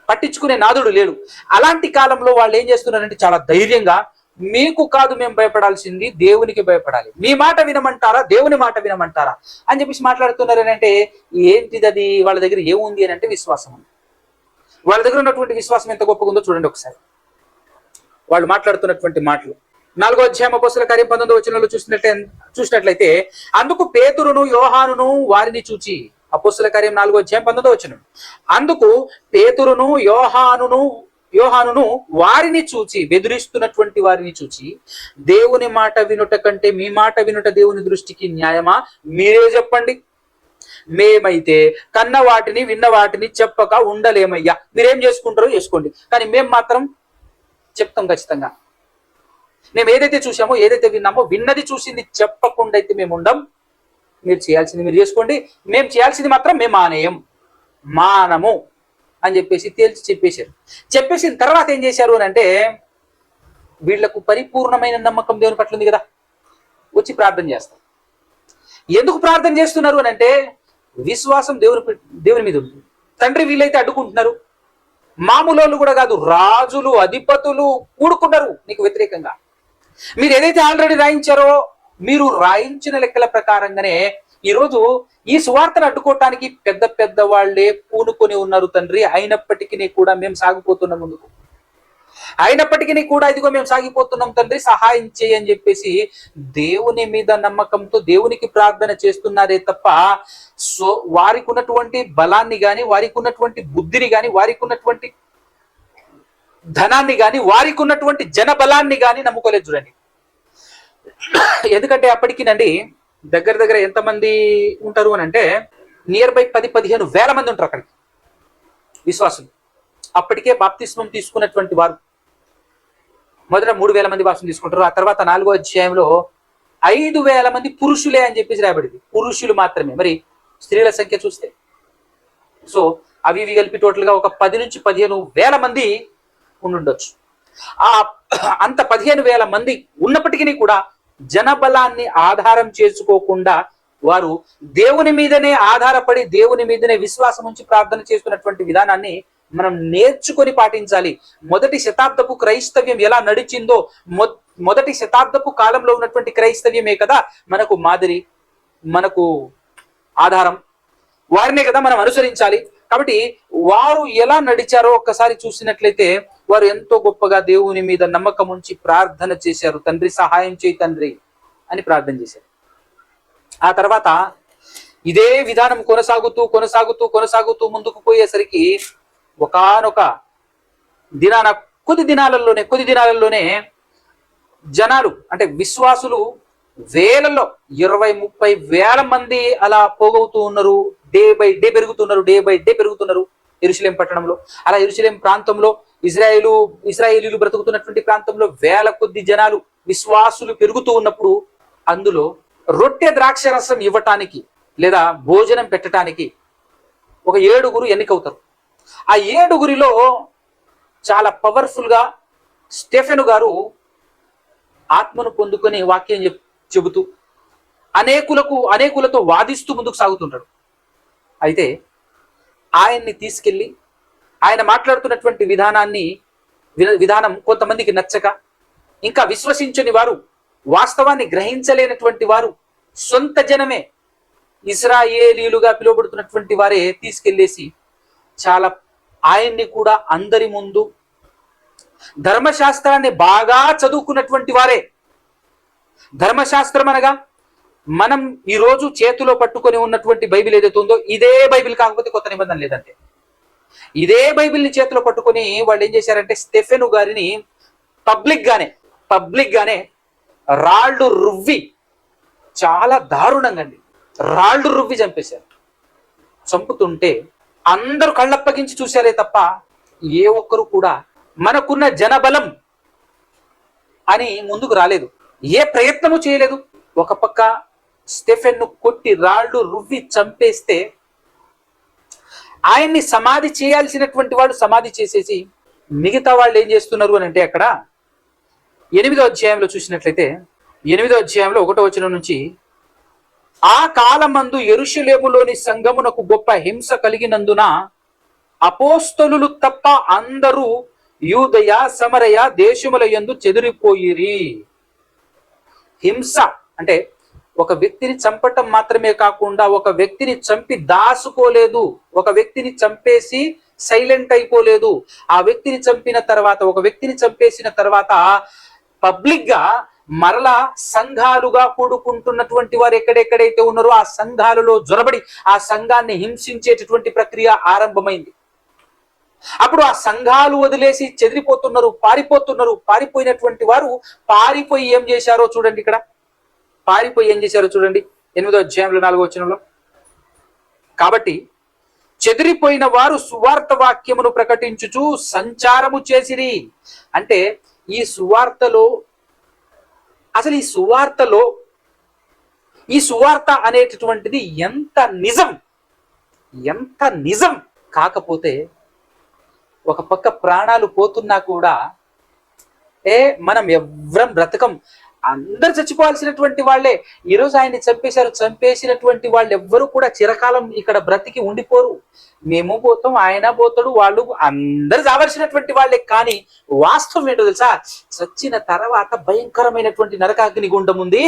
Speaker 1: పట్టించుకునే నాదుడు లేడు. అలాంటి కాలంలో వాళ్ళు ఏం చేస్తున్నారంటే చాలా ధైర్యంగా, మీకు కాదు మేము భయపడాల్సింది, దేవునికి భయపడాలి, మీ మాట వినమంటారా, దేవుని మాట వినమంటారా అని చెప్పేసి మాట్లాడుతున్నారు. అని అంటే ఏంటిది అది? వాళ్ళ దగ్గర ఏముంది అని అంటే విశ్వాసం. వాళ్ళ దగ్గర ఉన్నటువంటి విశ్వాసం ఎంత గొప్పగా ఉందో చూడండి ఒకసారి. వాళ్ళు మాట్లాడుతున్నటువంటి మాటలు 4వ అధ్యాయం అపోస్తల కార్యం 19వ వచనంలో చూసినట్లయితే, అందుకు పేతురును యోహానును వారిని చూచి, అపోస్తల కార్యం 4వ అధ్యాయం 19వ వచనం, అందుకు పేతురును యోహానును వారిని చూచి, బెదిరిస్తున్నటువంటి వారిని చూచి, దేవుని మాట వినుట కంటే మీ మాట వినుట దేవుని దృష్టికి న్యాయమా? మీరే చెప్పండి. మేమైతే కన్న వాటిని విన్న వాటిని చెప్పక ఉండలేమయ్యా. మీరేం చేసుకుంటారో చేసుకోండి, కానీ మేము మాత్రం చెప్తాం ఖచ్చితంగా. మేము ఏదైతే చూసామో, ఏదైతే విన్నామో, విన్నది చూసింది చెప్పకుండా అయితే మేము ఉండం. మీరు చేయాల్సింది మీరు చేసుకోండి, మేము చేయాల్సింది మాత్రం మేము మానము అని చెప్పేసి తేల్చి చెప్పేసిన తర్వాత ఏం చేశారు అని అంటే, వీళ్లకు పరిపూర్ణమైన నమ్మకం దేవుని పట్ల ఉంది కదా, వచ్చి ప్రార్థన చేస్తారు. ఎందుకు ప్రార్థన చేస్తున్నారు అని అంటే, విశ్వాసం దేవుని మీద ఉంది. తండ్రి వీళ్ళైతే అడ్డుకుంటున్నారు, మామూలు వాళ్ళు కూడా కాదు, రాజులు అధిపతులు కూడుకున్నారు నీకు వ్యతిరేకంగా. మీరు ఏదైతే ఆల్రెడీ రాయించారో, మీరు రాయించిన లెక్కల ప్రకారంగానే ఈరోజు ఈ సువార్తను అడ్డుకోవటానికి పెద్ద పెద్ద వాళ్ళే పూనుకొని ఉన్నారు తండ్రి. అయినప్పటికీ కూడా మేము సాగిపోతున్నాం ముందుకు, అయినప్పటికీ కూడా ఇదిగో మేము సాగిపోతున్నాం తండ్రి, సహాయం చేయని చెప్పేసి దేవుని మీద నమ్మకంతో దేవునికి ప్రార్థన చేస్తున్నారే తప్ప వారికి ఉన్నటువంటి బలాన్ని కానీ, వారికి ఉన్నటువంటి బుద్ధిని కానీ, వారికి ఉన్నటువంటి ధనాన్ని కానీ, వారికి ఉన్నటువంటి జన బలాన్ని కానీ నమ్ముకోలేదు. చూడండి, ఎందుకంటే అప్పటికినండి దగ్గర దగ్గర ఎంతమంది ఉంటారు అని అంటే నియర్ బై 10-15 వేల మంది ఉంటారు అక్కడికి విశ్వాసులు. అప్పటికే బాప్తిస్మం తీసుకున్నటువంటి వారు మొదట 3,000 మంది బాప్తిస్మం తీసుకుంటారు. ఆ తర్వాత 4వ అధ్యాయంలో 5,000 మంది పురుషులే అని చెప్పేసి రాయబడింది, పురుషులు మాత్రమే. మరి స్త్రీల సంఖ్య చూస్తే సో అవి ఇవి కలిపి టోటల్ గా ఒక 10-15 వేల మంది ఉండుండొచ్చు. ఆ అంత 15,000 మంది ఉన్నప్పటికీ కూడా జనబలాన్ని ఆధారం చేసుకోకుండా వారు దేవుని మీదనే ఆధారపడి దేవుని మీదనే విశ్వాసం ఉంచి ప్రార్థన చేస్తున్నటువంటి విధానాన్ని మనం నేర్చుకొని పాటించాలి. మొదటి శతాబ్దపు క్రైస్తవ్యం ఎలా నడిచిందో, మొదటి శతాబ్దపు కాలంలో ఉన్నటువంటి క్రైస్తవ్యమే కదా మనకు మాదిరి, మనకు ఆధారం. వారినే కదా మనం అనుసరించాలి. కాబట్టి వారు ఎలా నడిచారో ఒక్కసారి చూసినట్లయితే వారు ఎంతో గొప్పగా దేవుని మీద నమ్మకం ఉంచి ప్రార్థన చేశారు. తండ్రి సహాయం చేయి తండ్రి అని ప్రార్థన చేశారు. ఆ తర్వాత ఇదే విధానం కొనసాగుతూ కొనసాగుతూ కొనసాగుతూ ముందుకు పోయేసరికి ఒకానొక దినాన కొద్ది దినాలలోనే జనాలు అంటే విశ్వాసులు వేలలో 20-30 వేల మంది అలా పోగవుతూ ఉన్నారు. డే బై డే పెరుగుతున్నారు యెరూషలేం పట్టణంలో. అలా యెరూషలేం ప్రాంతంలో ఇశ్రాయేలీలు బ్రతుకుతున్నటువంటి ప్రాంతంలో వేల కొద్ది జనాలు విశ్వాసులు పెరుగుతూ ఉన్నప్పుడు అందులో రొట్టె ద్రాక్ష రసం ఇవ్వటానికి లేదా భోజనం పెట్టడానికి ఒక 7 ఎన్నికవుతారు. ఆ 7 చాలా పవర్ఫుల్ గా స్టెఫెను గారు ఆత్మను పొందుకొని వాక్యం చెబుతూ అనేకులతో వాదిస్తూ ముందుకు సాగుతుంటాడు. అయితే ఆయన్ని తీసుకెళ్లి ఆయన మాట్లాడుతున్నటువంటి విధానం కొంతమందికి నచ్చక, ఇంకా విశ్వసించని వారు, వాస్తవాన్ని గ్రహించలేనటువంటి వారు, సొంత జనమే ఇశ్రాయేలీలుగా పిలువబడుతున్నటువంటి వారే తీసుకెళ్లేసి చాలా ఆయన్ని కూడా అందరి ముందు, ధర్మశాస్త్రాన్ని బాగా చదువుకున్నటువంటి వారే, ధర్మశాస్త్రం అనగా మనం ఈ రోజు చేతిలో పట్టుకొని ఉన్నటువంటి బైబిల్ ఏదైతే ఉందో ఇదే బైబిల్, కాకపోతే కొత్త నిబంధన లేదంటే ఇదే బైబిల్ని చేతిలో పట్టుకొని వాళ్ళు ఏం చేశారంటే స్టెఫెను గారిని పబ్లిక్ గానే రాళ్ళు రువ్వి, చాలా దారుణంగా రాళ్ళు రువ్వి చంపేశారు. చంపుతుంటే అందరూ కళ్ళప్పగించి చూశారే తప్ప ఏ ఒక్కరు కూడా మనకున్న జనబలం అని ముందుకు రాలేదు, ఏ ప్రయత్నము చేయలేదు. ఒక పక్క స్టెఫెన్ను కొట్టి రాళ్ళు రువ్వి చంపేస్తే ఆయన్ని సమాధి చేయాల్సినటువంటి వాడు సమాధి చేసేసి మిగతా వాళ్ళు ఏం చేస్తున్నారు అని అంటే అక్కడ 8వ అధ్యాయంలో చూసినట్లయితే 8వ అధ్యాయంలో 1వ వచనం నుంచి, ఆ కాలమందు యెరూషలేములోని సంఘమునకు గొప్ప హింస కలిగినందున అపోస్తలులు తప్ప అందరూ యూదయ సమరయ దేశముల యందు చెదిరిపోయిరి. హింస అంటే ఒక వ్యక్తిని చంపటం మాత్రమే కాకుండా ఒక వ్యక్తిని చంపి దాసుకోలేదు, ఒక వ్యక్తిని చంపేసి సైలెంట్ అయిపోలేదు. ఆ వ్యక్తిని చంపేసిన తర్వాత పబ్లిక్ గా మరలా సంఘాలుగా కూడుకుంటున్నటువంటి వారు ఎక్కడెక్కడైతే ఉన్నారో ఆ సంఘాలలో జొరబడి ఆ సంఘాన్ని హింసించేటటువంటి ప్రక్రియ ఆరంభమైంది. అప్పుడు ఆ సంఘాలు వదిలేసి చెదిరిపోతున్నారు, పారిపోయినటువంటి వారు పారిపోయి ఏం చేశారో చూడండి. ఇక్కడ పారిపోయి ఏం చేశారో చూడండి 8వ అధ్యాయంలో 4వ వచనంలో. కాబట్టి చెదిరిపోయిన వారు సువార్త వాక్యమును ప్రకటించుచు సంచారము చేసిరి. అంటే ఈ సువార్తలో అసలు ఈ సువార్త అనేటటువంటిది ఎంత నిజం కాకపోతే ఒక పక్క ప్రాణాలు పోతున్నా కూడా మనం ఎవ్వరం బ్రతకం అందరు చచ్చిపోవాల్సినటువంటి వాళ్ళే. ఈరోజు ఆయన్ని చంపేశారు. చంపేసినటువంటి వాళ్ళు ఎవ్వరూ కూడా చిరకాలం ఇక్కడ బ్రతికి ఉండిపోరు. మేము పోతాం, ఆయన పోతాడు, వాళ్ళు అందరు చావాల్సినటువంటి వాళ్ళే. కానీ వాస్తవం ఏంటో తెలుసా? చచ్చిన తర్వాత భయంకరమైనటువంటి నరకాగ్ని గుండం ఉంది.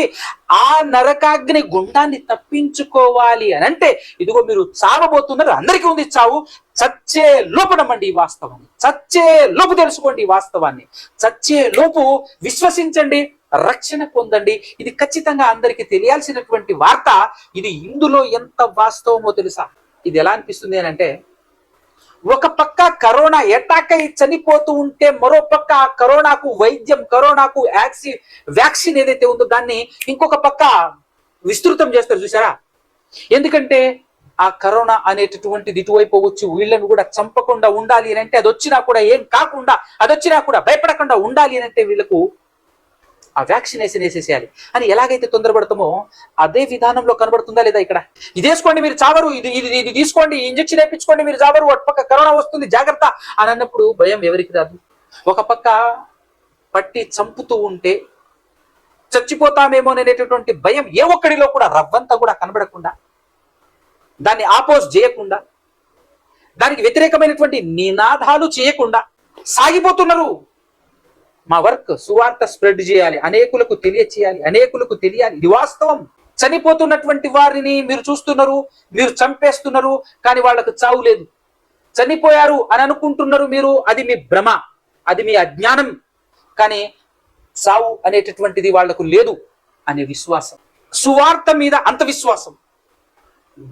Speaker 1: ఆ నరకాగ్ని గుండాన్ని తప్పించుకోవాలి అని అంటే ఇదిగో మీరు చావబోతున్నారు, అందరికీ ఉంది చావు. చచ్చే లోపు నమ్మండి ఈ వాస్తవాన్ని, చచ్చే లోపు తెలుసుకోండి ఈ వాస్తవాన్ని, చచ్చే లోపు విశ్వసించండి, రక్షణ పొందండి. ఇది ఖచ్చితంగా అందరికీ తెలియాల్సినటువంటి వార్త. ఇది ఇందులో ఎంత వాస్తవమో తెలుసా? ఇది ఎలా అనిపిస్తుంది అని అంటే, ఒక పక్క కరోనా అటాక్ అయి చనిపోతూ ఉంటే మరో పక్క ఆ కరోనాకు వైద్యం, కరోనాకు వ్యాక్సిన్ ఏదైతే ఉందో దాన్ని ఇంకొక పక్క విస్తృతం చేస్తారు చూసారా? ఎందుకంటే ఆ కరోనా అనేటటువంటిది ఇటువైపు వచ్చి వీళ్ళను కూడా చంపకుండా ఉండాలి అని అంటే, అది వచ్చినా కూడా ఏం కాకుండా, అది వచ్చినా కూడా భయపడకుండా ఉండాలి అని అంటే వీళ్ళకు ఆ వ్యాక్సినేషన్ వేసేసేయాలి అని ఎలాగైతే తొందరపడతామో అదే విధానంలో కనబడుతుందా లేదా ఇక్కడ? ఇది వేసుకోండి మీరు చావరు, ఇది ఇది ఇది తీసుకోండి, ఇంజక్షన్ వేయించుకోండి మీరు చావరు, ఒక పక్క కరోనా వస్తుంది జాగ్రత్త అని అన్నప్పుడు భయం ఎవరికి రాదు? ఒక పక్క పట్టి చంపుతూ ఉంటే చచ్చిపోతామేమో అనేటటువంటి భయం ఏ ఒక్కడిలో కూడా రవ్వంతా కూడా కనబడకుండా, దాన్ని ఆపోజ్ చేయకుండా, దానికి వ్యతిరేకమైనటువంటి నినాదాలు చేయకుండా సాగిపోతున్నారు. మా వర్క్ సువార్త స్ప్రెడ్ చేయాలి, అనేకులకు తెలియచేయాలి, అనేకులకు తెలియాలి. ఇది వాస్తవం. చనిపోతున్నటువంటి వారిని మీరు చూస్తున్నారు, మీరు చంపేస్తున్నారు, కానీ వాళ్ళకు చావు లేదు. చనిపోయారు అని అనుకుంటున్నారు మీరు, అది మీ భ్రమ, అది మీ అజ్ఞానం. కానీ చావు అనేటటువంటిది వాళ్లకు లేదు అనే విశ్వాసం, సువార్త మీద అంత విశ్వాసం,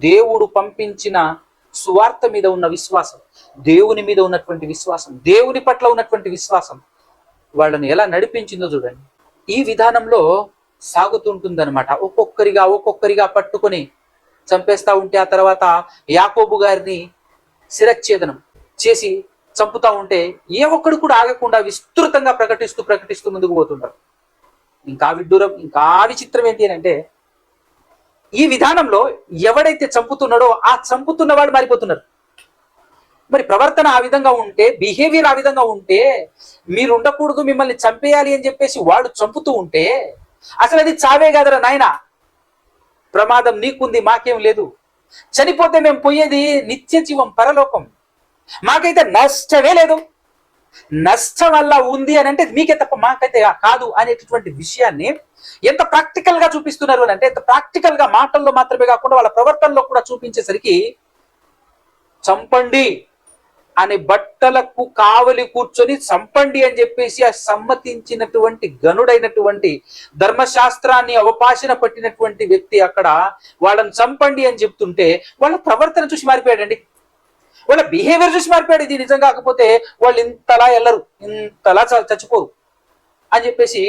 Speaker 1: దేవుడు పంపించిన సువార్త మీద ఉన్న విశ్వాసం, దేవుని మీద ఉన్నటువంటి విశ్వాసం, దేవుని పట్ల ఉన్నటువంటి విశ్వాసం వాళ్ళని ఎలా నడిపించిందో చూడండి. ఈ విధానంలో సాగుతుంటుందన్నమాట. ఒక్కొక్కరిగా పట్టుకొని చంపేస్తా ఉంటే ఆ తర్వాత యాకోబు గారిని శిరచ్ఛేదనం చేసి చంపుతా ఉంటే ఏ ఒక్కడు కూడా ఆగకుండా విస్తృతంగా ప్రకటిస్తూ ముందుకు పోతుంటారు. ఇంకా విడ్డూరం, ఇంకా విచిత్రం ఏంటి అని అంటే, ఈ విధానంలో ఎవడైతే చంపుతున్నాడో ఆ చంపుతున్న వాడు మారిపోతున్నారు. మరి ప్రవర్తన ఆ విధంగా ఉంటే, బిహేవియర్ ఆ విధంగా ఉంటే, మీరు ఉండకూడదు, మిమ్మల్ని చంపేయాలి అని చెప్పేసి వాడు చంపుతూ ఉంటే అసలు అది చావే కాదరా నాయన. ప్రమాదం నీకుంది, మాకేం లేదు. చనిపోతే మేము పోయేది నిత్య జీవం, పరలోకం. మాకైతే నష్టమే లేదు. నష్టం వల్ల ఉంది అని అంటే మీకే తప్ప మాకైతే కాదు అనేటటువంటి విషయాన్ని ఎంత ప్రాక్టికల్ గా చూపిస్తున్నారు అని అంటే, ఎంత ప్రాక్టికల్ గా మాటల్లో మాత్రమే కాకుండా వాళ్ళ ప్రవర్తనలో కూడా చూపించేసరికి చంపండి అని బట్టలకు కావలి కూర్చొని చంపండి అని చెప్పేసి ఆ సమ్మతించినటువంటి గనుడైనటువంటి ధర్మశాస్త్రాన్ని అవపాసన పట్టినటువంటి వ్యక్తి అక్కడ వాళ్ళని చంపండి అని చెప్తుంటే వాళ్ళ ప్రవర్తన చూసి మారిపోయాడండి, వాళ్ళ బిహేవియర్ చూసి మారిపోయాడు. ఇది నిజం కాకపోతే వాళ్ళు ఇంతలా వెళ్ళరు, ఇంతలా చచ్చిపోరు అని చెప్పేసి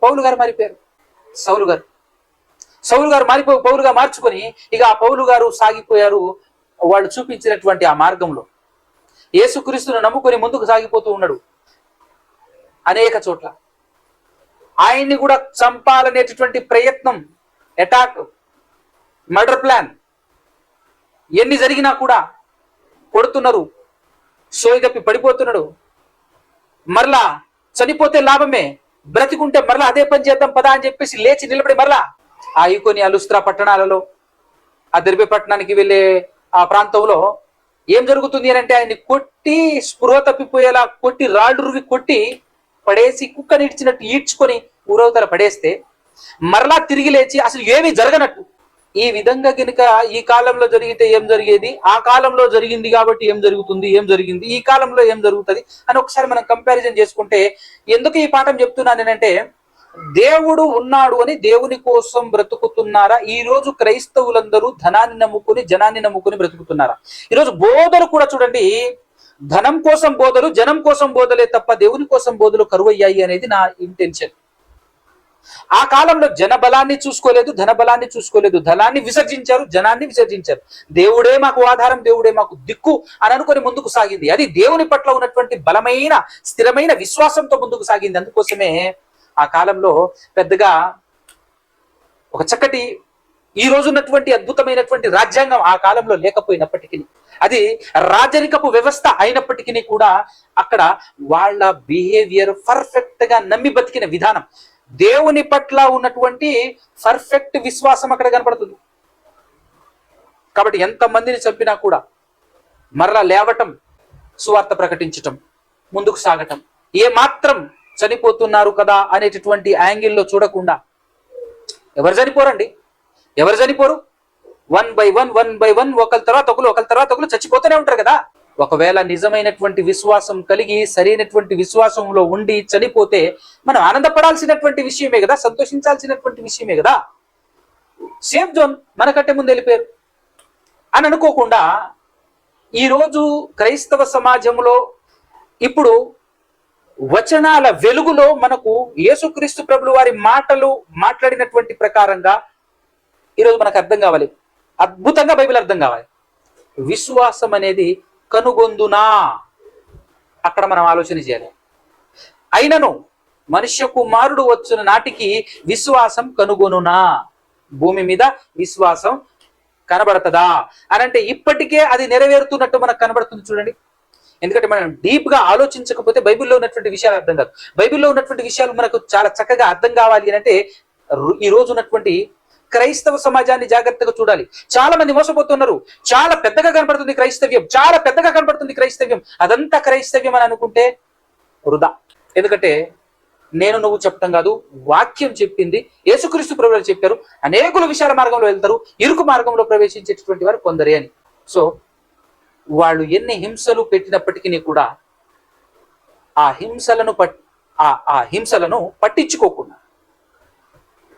Speaker 1: పౌలు గారు మారిపోయారు. సౌలు గారు పౌలుగా మార్చుకొని ఇక ఆ పౌలు గారు సాగిపోయారు వాళ్ళు చూపించినటువంటి ఆ మార్గంలో. యేసుక్రీస్తును నమ్ముకొని ముందుకు సాగిపోతూ ఉన్నాడు అనేక చోట్ల. ఆయన్ని కూడా చంపాలనేటటువంటి ప్రయత్నం, అటాక్, మర్డర్ ప్లాన్ ఎన్ని జరిగినా కూడా కొడుతున్నారు, సోయిదప్పి పడిపోతున్నాడు. మరలా చనిపోతే లాభమే, బ్రతికుంటే మరలా అదే పని చేద్దాం పదా అని చెప్పేసి లేచి నిలబడి మరలా ఆ ఈకొని అలుస్త్రా పట్టణాలలో, ఆ దెర్బే పట్టణానికి వెళ్ళే ఆ ప్రాంతంలో ఏం జరుగుతుంది అని అంటే, ఆయన్ని కొట్టి స్పృహ తప్పిపోయేలా కొట్టి, రాళ్ళు రువి కొట్టి పడేసి కుక్కని ఇడ్చినట్టు ఈడ్చుకొని ఊరవతల పడేస్తే మరలా తిరిగి లేచి అసలు ఏమీ జరగనట్టు. ఈ విధంగా కనుక ఈ కాలంలో జరిగితే ఏం జరిగేది, ఆ కాలంలో జరిగింది కాబట్టి ఏం జరిగింది ఈ కాలంలో ఏం జరుగుతుంది అని ఒకసారి మనం కంపారిజన్ చేసుకుంటే, ఎందుకు ఈ పాఠం చెప్తున్నానంటే, దేవుడు ఉన్నాడు అని దేవుని కోసం బ్రతుకుతున్నారా? ఈ రోజు క్రైస్తవులందరూ ధనాన్ని నమ్ముకుని, జనాన్ని నమ్ముకుని బ్రతుకుతున్నారా? ఈరోజు బోధలు కూడా చూడండి, ధనం కోసం బోధలు, జనం కోసం బోధలే తప్ప దేవుని కోసం బోధలు కరువయ్యాయి అనేది నా ఇంటెన్షన్. ఆ కాలంలో జన బలాన్ని చూసుకోలేదు, ధన బలాన్ని చూసుకోలేదు, ధనాన్ని విసర్జించారు, జనాన్ని విసర్జించారు. దేవుడే మాకు ఆధారం, దేవుడే మాకు దిక్కు అని అనుకొని ముందుకు సాగింది. అది దేవుని పట్ల ఉన్నటువంటి బలమైన స్థిరమైన విశ్వాసంతో ముందుకు సాగింది. అందుకోసమే ఆ కాలంలో పెద్దగా ఒక చక్కటి ఈ రోజు ఉన్నటువంటి అద్భుతమైనటువంటి రాజ్యాంగం ఆ కాలంలో లేకపోయినప్పటికీ, అది రాజరికపు వ్యవస్థ అయినప్పటికీ కూడా అక్కడ వాళ్ళ బిహేవియర్ పర్ఫెక్ట్ గా నమ్మి బతికిన విధానం, దేవుని పట్ల ఉన్నటువంటి పర్ఫెక్ట్ విశ్వాసం అక్కడ కనపడుతుంది. కాబట్టి ఎంతమందిని చంపినా కూడా మరలా లేవటం, సువార్త ప్రకటించటం, ముందుకు సాగటం, ఏ మాత్రం చనిపోతున్నారు కదా అనేటటువంటి యాంగిల్లో చూడకుండా. ఎవరు చనిపోరండి, ఎవరు చనిపోరు? వన్ బై వన్ ఒకరి తర్వాత ఒకరు చచ్చిపోతూనే ఉంటారు కదా. ఒకవేళ నిజమైనటువంటి విశ్వాసం కలిగి సరైనటువంటి విశ్వాసంలో ఉండి చనిపోతే మనం ఆనందపడాల్సినటువంటి విషయమే కదా, సంతోషించాల్సినటువంటి విషయమే కదా. సేఫ్ జోన్, మనకంటే ముందు వెళ్ళిపోయారు అని అనుకోకుండా ఈరోజు క్రైస్తవ సమాజంలో ఇప్పుడు వచనాల వెలుగులో మనకు యేసుక్రీస్తు ప్రభులు వారి మాటలు మాట్లాడినటువంటి ప్రకారంగా ఈరోజు మనకు అర్థం కావాలి, అద్భుతంగా బైబిల్ అర్థం కావాలి. విశ్వాసం అనేది కనుగొందునా, అక్కడ మనం ఆలోచన చేయాలి. అయినను మనుష్య కుమారుడు వచ్చిన నాటికి విశ్వాసం కనుగొనునా, భూమి మీద విశ్వాసం కనబడుతుందా అని అంటే ఇప్పటికే అది నెరవేరుతున్నట్టు మనకు కనబడుతుంది చూడండి. ఎందుకంటే మనం డీప్ గా ఆలోచించకపోతే బైబిల్లో ఉన్నటువంటి విషయాలు అర్థం కాదు. బైబిల్లో ఉన్నటువంటి విషయాలు మనకు చాలా చక్కగా అర్థం కావాలి అంటే ఈ రోజు ఉన్నటువంటి క్రైస్తవ సమాజాన్ని జాగ్రత్తగా చూడాలి. చాలా మంది మోసపోతున్నారు. చాలా పెద్దగా కనపడుతుంది క్రైస్తవ్యం, చాలా పెద్దగా కనపడుతుంది క్రైస్తవ్యం, అదంతా క్రైస్తవ్యం అని అనుకుంటే వృధా. ఎందుకంటే నేను నువ్వు చెప్పటం కాదు, వాక్యం చెప్పింది, యేసుక్రీస్తు ప్రభువులు చెప్పారు. అనేకుల విశాల మార్గంలో వెళ్తారు, ఇరుకు మార్గంలో ప్రవేశించేటటువంటి వారు కొందరే అని. సో వాళ్ళు ఎన్ని హింసలు పెట్టినప్పటికీ కూడా ఆ హింసలను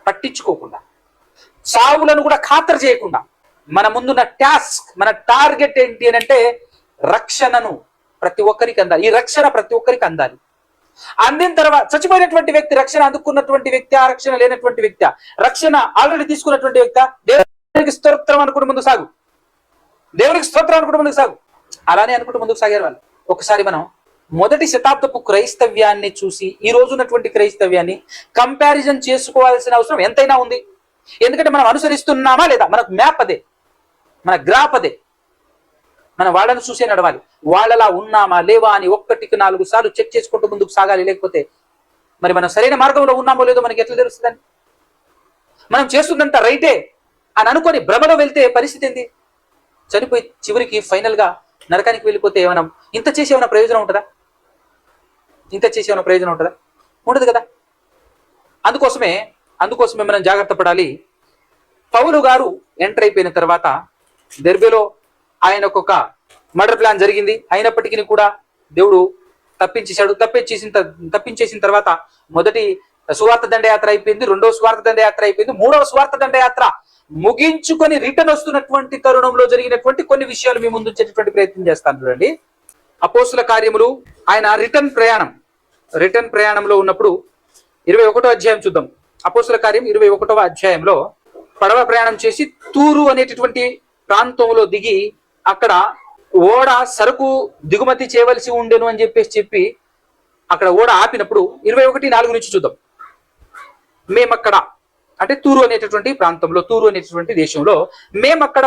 Speaker 1: పట్టించుకోకుండా సావులను కూడా ఖాతరు చేయకుండా మన ముందున్న టాస్క్, మన టార్గెట్ ఏంటి అని అంటే రక్షణను ప్రతి ఒక్కరికి అందాలి. ఈ రక్షణ ప్రతి ఒక్కరికి అందాలి. అందిన తర్వాత చచ్చిపోయినటువంటి వ్యక్తి రక్షణ అందుకున్నటువంటి వ్యక్తి, ఆ రక్షణ లేనటువంటి వ్యక్తి, రక్షణ ఆల్రెడీ తీసుకున్నటువంటి వ్యక్తి, దేవునికి స్తోత్రం అనుకుంటూ ముందుకు సాగు, దేవునికి స్తోత్రం అనుకుంటూ ముందుకు సాగు, అలానే అనుకుంటూ ముందుకు సాగారు వాళ్ళు. ఒకసారి మనం మొదటి శతాబ్దపు క్రైస్తవ్యాన్ని చూసి ఈ రోజు ఉన్నటువంటి క్రైస్తవ్యాన్ని కంపారిజన్ చేసుకోవాల్సిన అవసరం ఎంతైనా ఉంది. ఎందుకంటే మనం అనుసరిస్తున్నామా లేదా, మనకు మ్యాప్ అదే, మన గ్రాఫ్ అదే. మనం వాళ్ళని చూసే నడవాలి. వాళ్ళలా ఉన్నామా లేవా అని 1-4 సార్లు చెక్ చేసుకుంటూ ముందుకు సాగాలి. లేకపోతే మరి మనం సరైన మార్గంలో ఉన్నామో లేదో మనకి ఎట్లా తెలుస్తుందని? మనం చేస్తుందంతా రైటే అని అనుకొని భ్రమలో వెళ్తే పరిస్థితి ఏంటి? చనిపోయి చివరికి ఫైనల్ గా నరకానికి వెళ్ళిపోతే ఏమైనా ఇంత చేసి ఏమైనా ప్రయోజనం ఉంటుందా? ఉండదు కదా. అందుకోసమే మనం జాగ్రత్త పడాలి. పౌలు గారు ఎంటర్ అయిపోయిన తర్వాత దెర్బేలో ఆయనకు ఒక మర్డర్ ప్లాన్ జరిగింది. అయినప్పటికీ కూడా దేవుడు తప్పించేశాడు. తప్పించేసిన తర్వాత మొదటి సువార్త దండయాత్ర అయిపోయింది, రెండవ సువార్త దండయాత్ర అయిపోయింది, మూడవ సువార్త దండయాత్ర ముగించుకొని రిటర్న్ వస్తున్నటువంటి తరుణంలో జరిగినటువంటి కొన్ని విషయాలు మీ ముందు ఉంచేటటువంటి ప్రయత్నం చేస్తాను చూడండి. అపోస్తుల కార్యములు, ఆయన రిటర్న్ ప్రయాణంలో ఉన్నప్పుడు 21వ అధ్యాయం చూద్దాం. అపోస్తుల కార్యం 21వ అధ్యాయంలో పడవ ప్రయాణం చేసి తూరు అనేటటువంటి ప్రాంతంలో దిగి అక్కడ ఓడ సరుకు దిగుమతి చేయవలసి ఉండెను అని చెప్పి అక్కడ ఓడ ఆపినప్పుడు 21:4 నుంచి చూద్దాం. మేమక్కడ అంటే తూరు అనేటటువంటి ప్రాంతంలో, తూరు అనేటటువంటి దేశంలో మేమక్కడ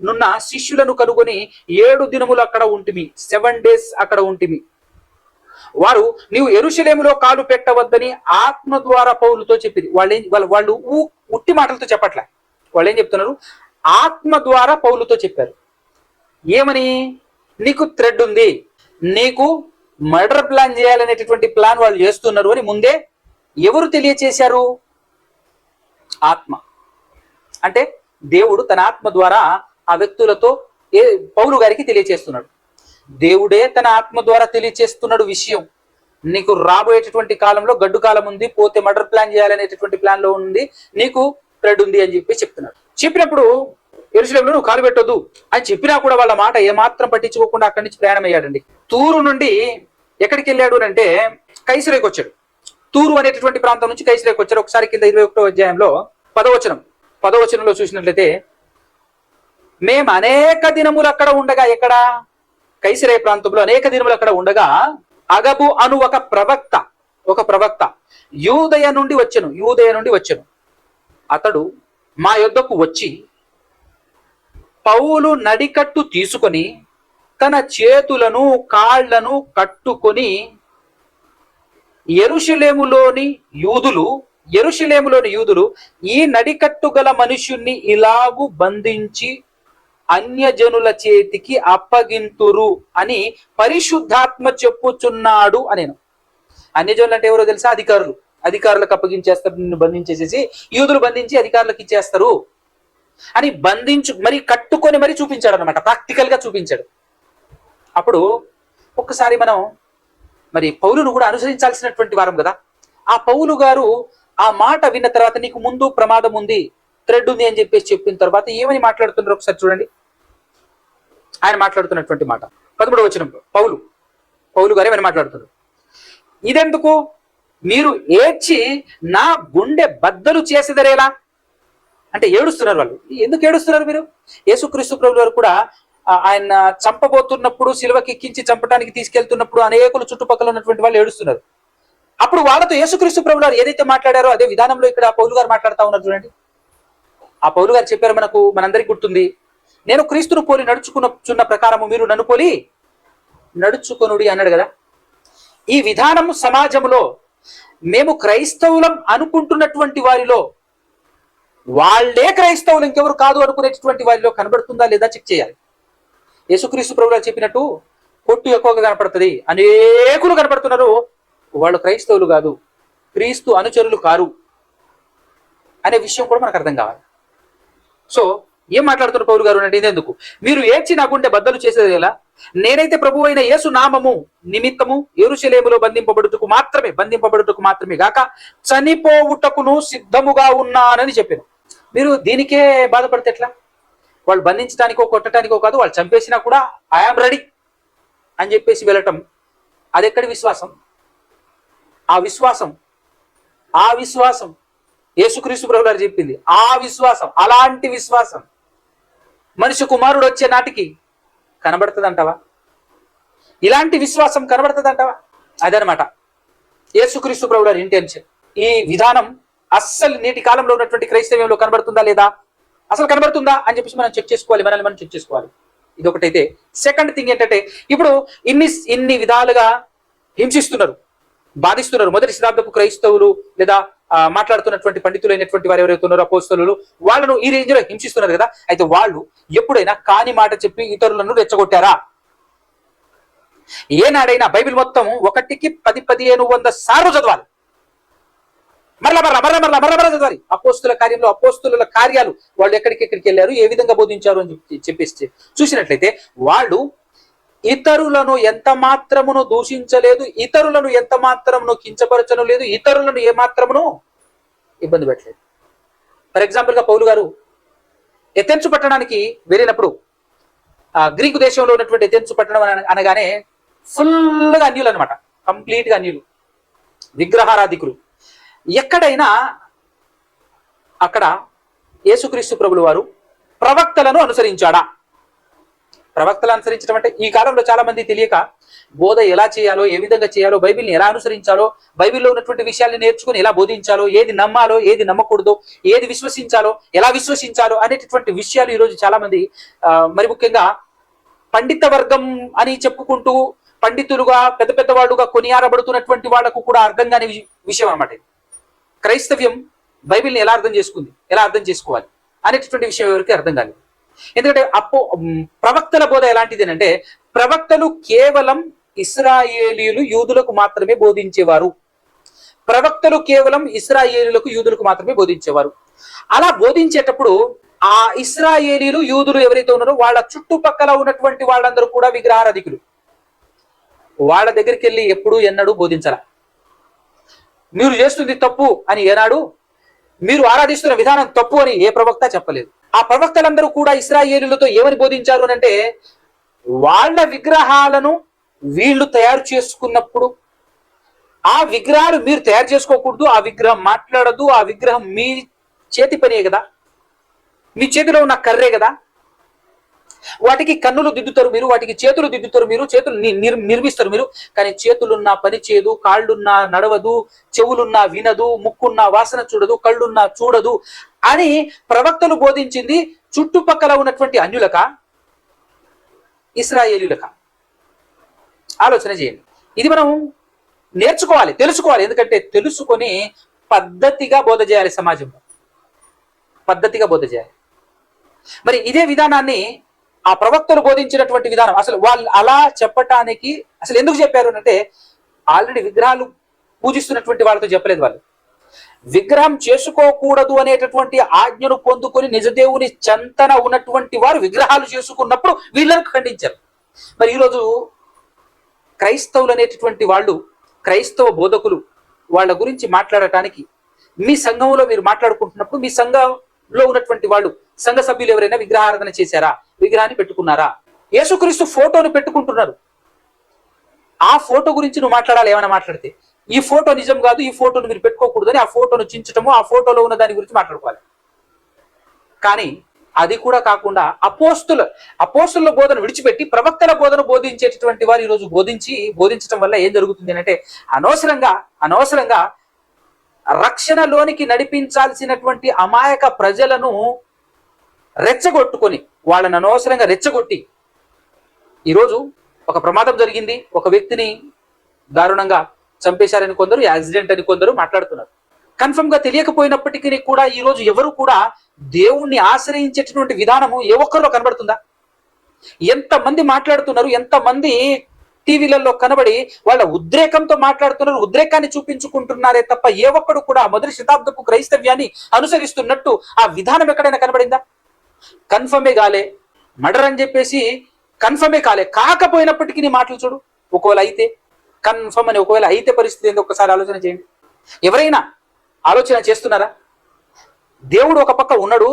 Speaker 1: నున్న శిష్యులను కనుగొని 7 దినములు అక్కడ ఉంటిమి, 7 days అక్కడ ఉంటిమి. వారు నీవు యెరూషలేములో కాలు పెట్టవద్దని ఆత్మ ద్వారా పౌలుతో చెప్పింది. వాళ్ళు ఉట్టి మాటలతో చెప్పట్లే. వాళ్ళు ఏం చెప్తున్నారు? ఆత్మ ద్వారా పౌలుతో చెప్పారు. ఏమని? నీకు థ్రెడ్ ఉంది, నీకు మర్డర్ ప్లాన్ చేయాలనేటటువంటి ప్లాన్ వాళ్ళు చేస్తున్నారు అని ముందే ఎవరు తెలియచేశారు? ఆత్మ. అంటే దేవుడు తన ఆత్మ ద్వారా ఆ వ్యక్తులతో పౌలు గారికి తెలియచేస్తున్నాడు. దేవుడే తన ఆత్మ ద్వారా తెలియచేస్తున్నాడు విషయం. నీకు రాబోయేటటువంటి కాలంలో గడ్డు కాలం ఉంది, పోతే మర్డర్ ప్లాన్ చేయాలనేటటువంటి ప్లాన్ లో ఉంది, నీకు థ్రెడ్ ఉంది అని చెప్తున్నాడు. చెప్పినప్పుడు యెరూషలేములో నువ్వు కాలు పెట్టొద్దు అని చెప్పినా కూడా వాళ్ళ మాట ఏమాత్రం పట్టించుకోకుండా అక్కడి నుంచి ప్రయాణం అయ్యాడండి. తూరు నుండి ఎక్కడికి వెళ్ళాడు అంటే కైసరేకి వచ్చాడు. తూరు అనేటటువంటి ప్రాంతం నుంచి కైసరేకి వచ్చాడు. ఒకసారి కింద 21వ అధ్యాయంలో 10వ వచనంలో చూసినట్లయితే, మేము అనేక దినములు అక్కడ ఉండగా, ఎక్కడ? కైసరే ప్రాంతంలో అనేక దినములు అక్కడ ఉండగా అగబు అను ఒక ప్రవక్త యూదయ నుండి వచ్చెను. అతడు మా యొద్దకు వచ్చి పౌలు నడికట్టు తీసుకొని తన చేతులను కాళ్లను కట్టుకొని యెరూషలేములోని యూదులు యెరూషలేములోని యూదులు ఈ నడికట్టు గల మనుష్యుణ్ణి ఇలాగు బంధించి అన్యజనుల చేతికి అప్పగింతురు అని పరిశుద్ధాత్మ చెప్పుచున్నాడు అనేను. అన్యజనులు అంటే ఎవరో తెలుసా? అధికారులకు అప్పగించేస్తారు, నిన్ను బంధించేసేసి యూదులు బంధించి అధికారులకు ఇచ్చేస్తారు అని మరి కట్టుకొని మరి చూపించాడు అనమాట, ప్రాక్టికల్ గా చూపించాడు. అప్పుడు ఒక్కసారి మనం మరి పౌలును కూడా అనుసరించాల్సినటువంటి వారం కదా. ఆ పౌలు గారు ఆ మాట విన్న తర్వాత నీకు ముందు ప్రమాదం ఉంది, థ్రెడ్ ఉంది అని చెప్పిన తర్వాత ఏమని మాట్లాడుతున్నారు ఒకసారి చూడండి. ఆయన మాట్లాడుతున్నటువంటి మాట 11వ వచనంలో పౌలు గారు ఏమని మాట్లాడుతున్నారు? ఇదెందుకు మీరు ఏడ్చి నా గుండె బద్దలు చేసేదరేలా అంటే ఏడుస్తున్నారు వాళ్ళు. ఎందుకు ఏడుస్తున్నారు మీరు? యేసుక్రీస్తు ప్రభువు వారు కూడా ఆయన చంపబోతున్నప్పుడు, సిలువకి ఎక్కించి చంపడానికి తీసుకెళ్తున్నప్పుడు అనేకులు చుట్టుపక్కల ఉన్నటువంటి వాళ్ళు ఏడుస్తున్నారు. అప్పుడు వాళ్ళతో యేసుక్రీస్తు ప్రభువు వారు ఏదైతే మాట్లాడారో అదే విధానంలో ఇక్కడ పౌలు గారు మాట్లాడుతూ ఉన్నారు చూడండి. ఆ పౌలు గారు చెప్పారు, మనందరికీ గుర్తుంది, నేను క్రీస్తును పోలి నడుచుకున్న ప్రకారము మీరు నన్ను పోలి నడుచుకొనుడి అన్నాడు కదా. ఈ విధానం సమాజంలో మేము క్రైస్తవులం అనుకుంటున్నటువంటి వారిలో, వాళ్ళే క్రైస్తవులు ఇంకెవరు కాదు అనుకునేటువంటి వారిలో కనబడుతుందా లేదా చెక్ చేయాలి. యేసుక్రీస్తు ప్రభువు గారు చెప్పినట్టు కొట్టు ఎక్కువగా కనపడుతుంది, అనేకులు కనపడుతున్నారు, వాళ్ళు క్రైస్తవులు కాదు, క్రీస్తు అనుచరులు కారు అనే విషయం కూడా మనకు అర్థం కావాలి. సో ఏం మాట్లాడుతున్న పౌలు గారు అంటే ఇదెందుకు మీరు ఏడ్చి నా గుండె బద్దలు చేసేది ఎలా? నేనైతే ప్రభు అయిన యేసు నామము నిమిత్తము యెరూషలేములో బంధింపబడుటకు మాత్రమే గాక చనిపోవుటకును సిద్ధముగా ఉన్నానని చెప్పాను. మీరు దీనికే బాధపడితే ఎట్లా? వాళ్ళు బంధించడానికో కొట్టడానికో కాదు, వాళ్ళు చంపేసినా కూడా ఐఆమ్ రెడీ అని చెప్పేసి వెళ్ళటం, అది ఎక్కడి విశ్వాసం? ఆ విశ్వాసం యేసుక్రీస్తు ప్రభువు గారు చెప్పింది. ఆ విశ్వాసం, అలాంటి విశ్వాసం మనిషి కుమారుడు వచ్చే నాటికి కనబడుతుందంటావా? ఇలాంటి విశ్వాసం కనబడుతుందంటావా? అదనమాట యేసుక్రీస్తు ప్రభువు గారి ఇంటెన్షన్. ఈ విధానం అస్సలు నేటి కాలంలో ఉన్నటువంటి క్రైస్తవ్యంలో కనబడుతుందా లేదా, అసలు కనబడుతుందా అని చెప్పేసి మనం చెక్ చేసుకోవాలి, మనల్ని మనం చెక్ చేసుకోవాలి. ఇది ఒకటైతే. సెకండ్ థింగ్ ఏంటంటే, ఇప్పుడు ఇన్ని విధాలుగా హింసిస్తున్నారు, బాధిస్తున్నారు మొదటి శతాబ్దపు క్రైస్తవులు లేదా మాట్లాడుతున్నటువంటి పండితులైనటువంటి వారు ఎవరైతే ఉన్నారో అపోస్తలులు, వాళ్ళను ఈ రేంజ్ లో హింసిస్తున్నారు కదా. అయితే వాళ్ళు ఎప్పుడైనా కాని మాట చెప్పి ఇతరులను రెచ్చగొట్టారా? ఏనాడైనా బైబిల్ మొత్తం 1కి 10-1500 సార్లు చదవాలి, మరలా చదవాలి. అపోస్తుల కార్యాలు వాళ్ళు ఎక్కడికి వెళ్ళారు, ఏ విధంగా బోధించారు అని చెప్పేసి చూసినట్లయితే వాళ్ళు ఇతరులను ఎంత మాత్రమును దూషించలేదు, ఇతరులను ఎంత మాత్రమును కించపరచను లేదు, ఇతరులను ఏమాత్రమును ఇబ్బంది పెట్టలేదు. ఫర్ ఎగ్జాంపుల్ గా పౌలు గారు ఎథెన్స్ పట్టణానికి వెళ్ళినప్పుడు, గ్రీకు దేశంలో ఉన్నటువంటి ఎథెన్స్ పట్టణం అనగానే ఫుల్గా అన్యులు అనమాట, కంప్లీట్ గా అన్యులు, విగ్రహారాధికులు. ఎక్కడైనా అక్కడ యేసుక్రీస్తు ప్రభువు వారు ప్రవక్తలను అనుసరించాడా? ప్రవక్తలు అనుసరించడం అంటే ఈ కాలంలో చాలా మంది తెలియక బోధ ఎలా చేయాలో, ఏ విధంగా చేయాలో, బైబిల్ని ఎలా అనుసరించాలో, బైబిల్లో ఉన్నటువంటి విషయాల్ని నేర్చుకుని ఎలా బోధించాలో, ఏది నమ్మాలో, ఏది నమ్మకూడదో, ఏది విశ్వసించాలో, ఎలా విశ్వసించాలో అనేటటువంటి విషయాలు ఈరోజు చాలా మంది మరి ముఖ్యంగా పండిత వర్గం అని చెప్పుకుంటూ పండితులుగా పెద్ద పెద్ద వాళ్ళుగా కొనియాడబడుతున్నటువంటి వాళ్లకు కూడా అర్థం కాని విషయం అన్నమాట. క్రైస్తవ్యం బైబిల్ని ఎలా అర్థం చేసుకోవాలి అనేటటువంటి విషయం ఎవరికి అర్థం కాలేదు. ఎందుకంటే ప్రవక్తల బోధ ఎలాంటిది అంటే, ప్రవక్తలు కేవలం ఇశ్రాయేలీయులు యూదులకు మాత్రమే బోధించేవారు. యూదులకు మాత్రమే బోధించేవారు. అలా బోధించేటప్పుడు ఆ ఇశ్రాయేలీయులు యూదులు ఎవరైతే ఉన్నారో వాళ్ళ చుట్టుపక్కల ఉన్నటువంటి వాళ్ళందరూ కూడా విగ్రహారాధికులు. వాళ్ళ దగ్గరికి వెళ్ళి ఎన్నడూ బోధించాల, మీరు చేస్తుంది తప్పు అని ఏనాడు, మీరు ఆరాధిస్తున్న విధానం తప్పు అని ఏ ప్రవక్త చెప్పలేదు. ఆ ప్రవక్తలందరూ కూడా ఇశ్రాయేలులతో ఏమని బోధించారు అని అంటే, వాళ్ళ విగ్రహాలను వీళ్ళు తయారు చేసుకున్నప్పుడు ఆ విగ్రహాలు మీరు తయారు చేసుకోకూడదు, ఆ విగ్రహం మాట్లాడదు, ఆ విగ్రహం మీ చేతి పనే కదా, మీ చేతిలో ఉన్న కర్రే కదా, వాటికి కన్నులు దిద్దుతారు మీరు, వాటికి చేతులు దిద్దుతారు మీరు, చేతులు నిర్మిస్తారు మీరు, కానీ చేతులున్నా పని చేయదు, కాళ్ళున్నా నడవదు, చెవులున్నా వినదు, ముక్కున్నా వాసన చూడదు, కళ్ళున్నా చూడదు అని ప్రవక్తలు బోధించింది చుట్టుపక్కల ఉన్నటువంటి అన్యులక, ఇశ్రాయేలీయులక? ఆలోచన చేయండి. ఇది మనం నేర్చుకోవాలి, తెలుసుకోవాలి. ఎందుకంటే తెలుసుకొని పద్ధతిగా బోధ చేయాలి, సమాజంలో పద్ధతిగా బోధ చేయాలి. మరి ఇదే విధానాన్ని ఆ ప్రవక్తలు బోధించినటువంటి విధానం, అసలు వాళ్ళు అలా చెప్పటానికి అసలు ఎందుకు చెప్పారు అంటే, ఆల్రెడీ విగ్రహాలు పూజిస్తున్నటువంటి వాళ్ళతో చెప్పలేదు. వాళ్ళు విగ్రహం చేసుకోకూడదు అనేటటువంటి ఆజ్ఞను పొందుకొని నిజదేవుని చెంతన ఉన్నటువంటి వారు విగ్రహాలు చేసుకున్నప్పుడు వీళ్ళను ఖండించారు. మరి ఈరోజు క్రైస్తవులు అనేటటువంటి వాళ్ళు, క్రైస్తవ బోధకులు, వాళ్ళ గురించి మాట్లాడటానికి మీ సంఘంలో మీరు మాట్లాడుకుంటున్నప్పుడు మీ సంఘంలో ఉన్నటువంటి వాళ్ళు, సంఘ సభ్యులు ఎవరైనా విగ్రహారాధన చేశారా, విగ్రహాన్ని పెట్టుకున్నారా, యేసుక్రీస్తు ఫోటోను పెట్టుకుంటున్నారు, ఆ ఫోటో గురించి నువ్వు మాట్లాడాలి. ఏమైనా మాట్లాడితే ఈ ఫోటో నిజం కాదు, ఈ ఫోటోను మీరు పెట్టుకోకూడదని ఆ ఫోటోను చించటము, ఆ ఫోటోలో ఉన్న దాని గురించి మాట్లాడుకోవాలి. కానీ అది కూడా కాకుండా అపోస్తుల బోధన విడిచిపెట్టి ప్రవక్తల బోధన బోధించేటటువంటి వారు ఈరోజు బోధించడం వల్ల ఏం జరుగుతుంది అంటే, అనవసరంగా రక్షణలోనికి నడిపించాల్సినటువంటి అమాయక ప్రజలను రెచ్చగొట్టుకొని, వాళ్ళని అనవసరంగా రెచ్చగొట్టి, ఈరోజు ఒక ప్రమాదం జరిగింది, ఒక వ్యక్తిని దారుణంగా చంపేశారని కొందరు, యాక్సిడెంట్ అని కొందరు మాట్లాడుతున్నారు. కన్ఫర్మ్ గా తెలియకపోయినప్పటికీ కూడా ఈరోజు ఎవరు కూడా దేవుణ్ణి ఆశ్రయించేటటువంటి విధానము ఏ ఒక్కరిలో కనబడుతుందా? ఎంతమంది మాట్లాడుతున్నారు, ఎంతమంది టీవీలలో కనబడి వాళ్ళ ఉద్రేకంతో మాట్లాడుతున్నారు, ఉద్రేకాన్ని చూపించుకుంటున్నారే తప్ప ఏ ఒక్కడు కూడా మొదటి శతాబ్దపు క్రైస్తవ్యాన్ని అనుసరిస్తున్నట్టు ఆ విధానం ఎక్కడైనా కనబడిందా? కన్ఫర్మే కాలే, మర్డర్ అని చెప్పేసి కన్ఫర్మే కాకపోయినప్పటికీ నీ మాటలు చూడు. ఒకవేళ అయితే కన్ఫర్మ్ అని, ఒకవేళ అయితే పరిస్థితి ఏందో ఒకసారి ఆలోచన చేయండి. ఎవరైనా ఆలోచన చేస్తున్నారా? దేవుడు ఒక పక్క ఉన్నాడు,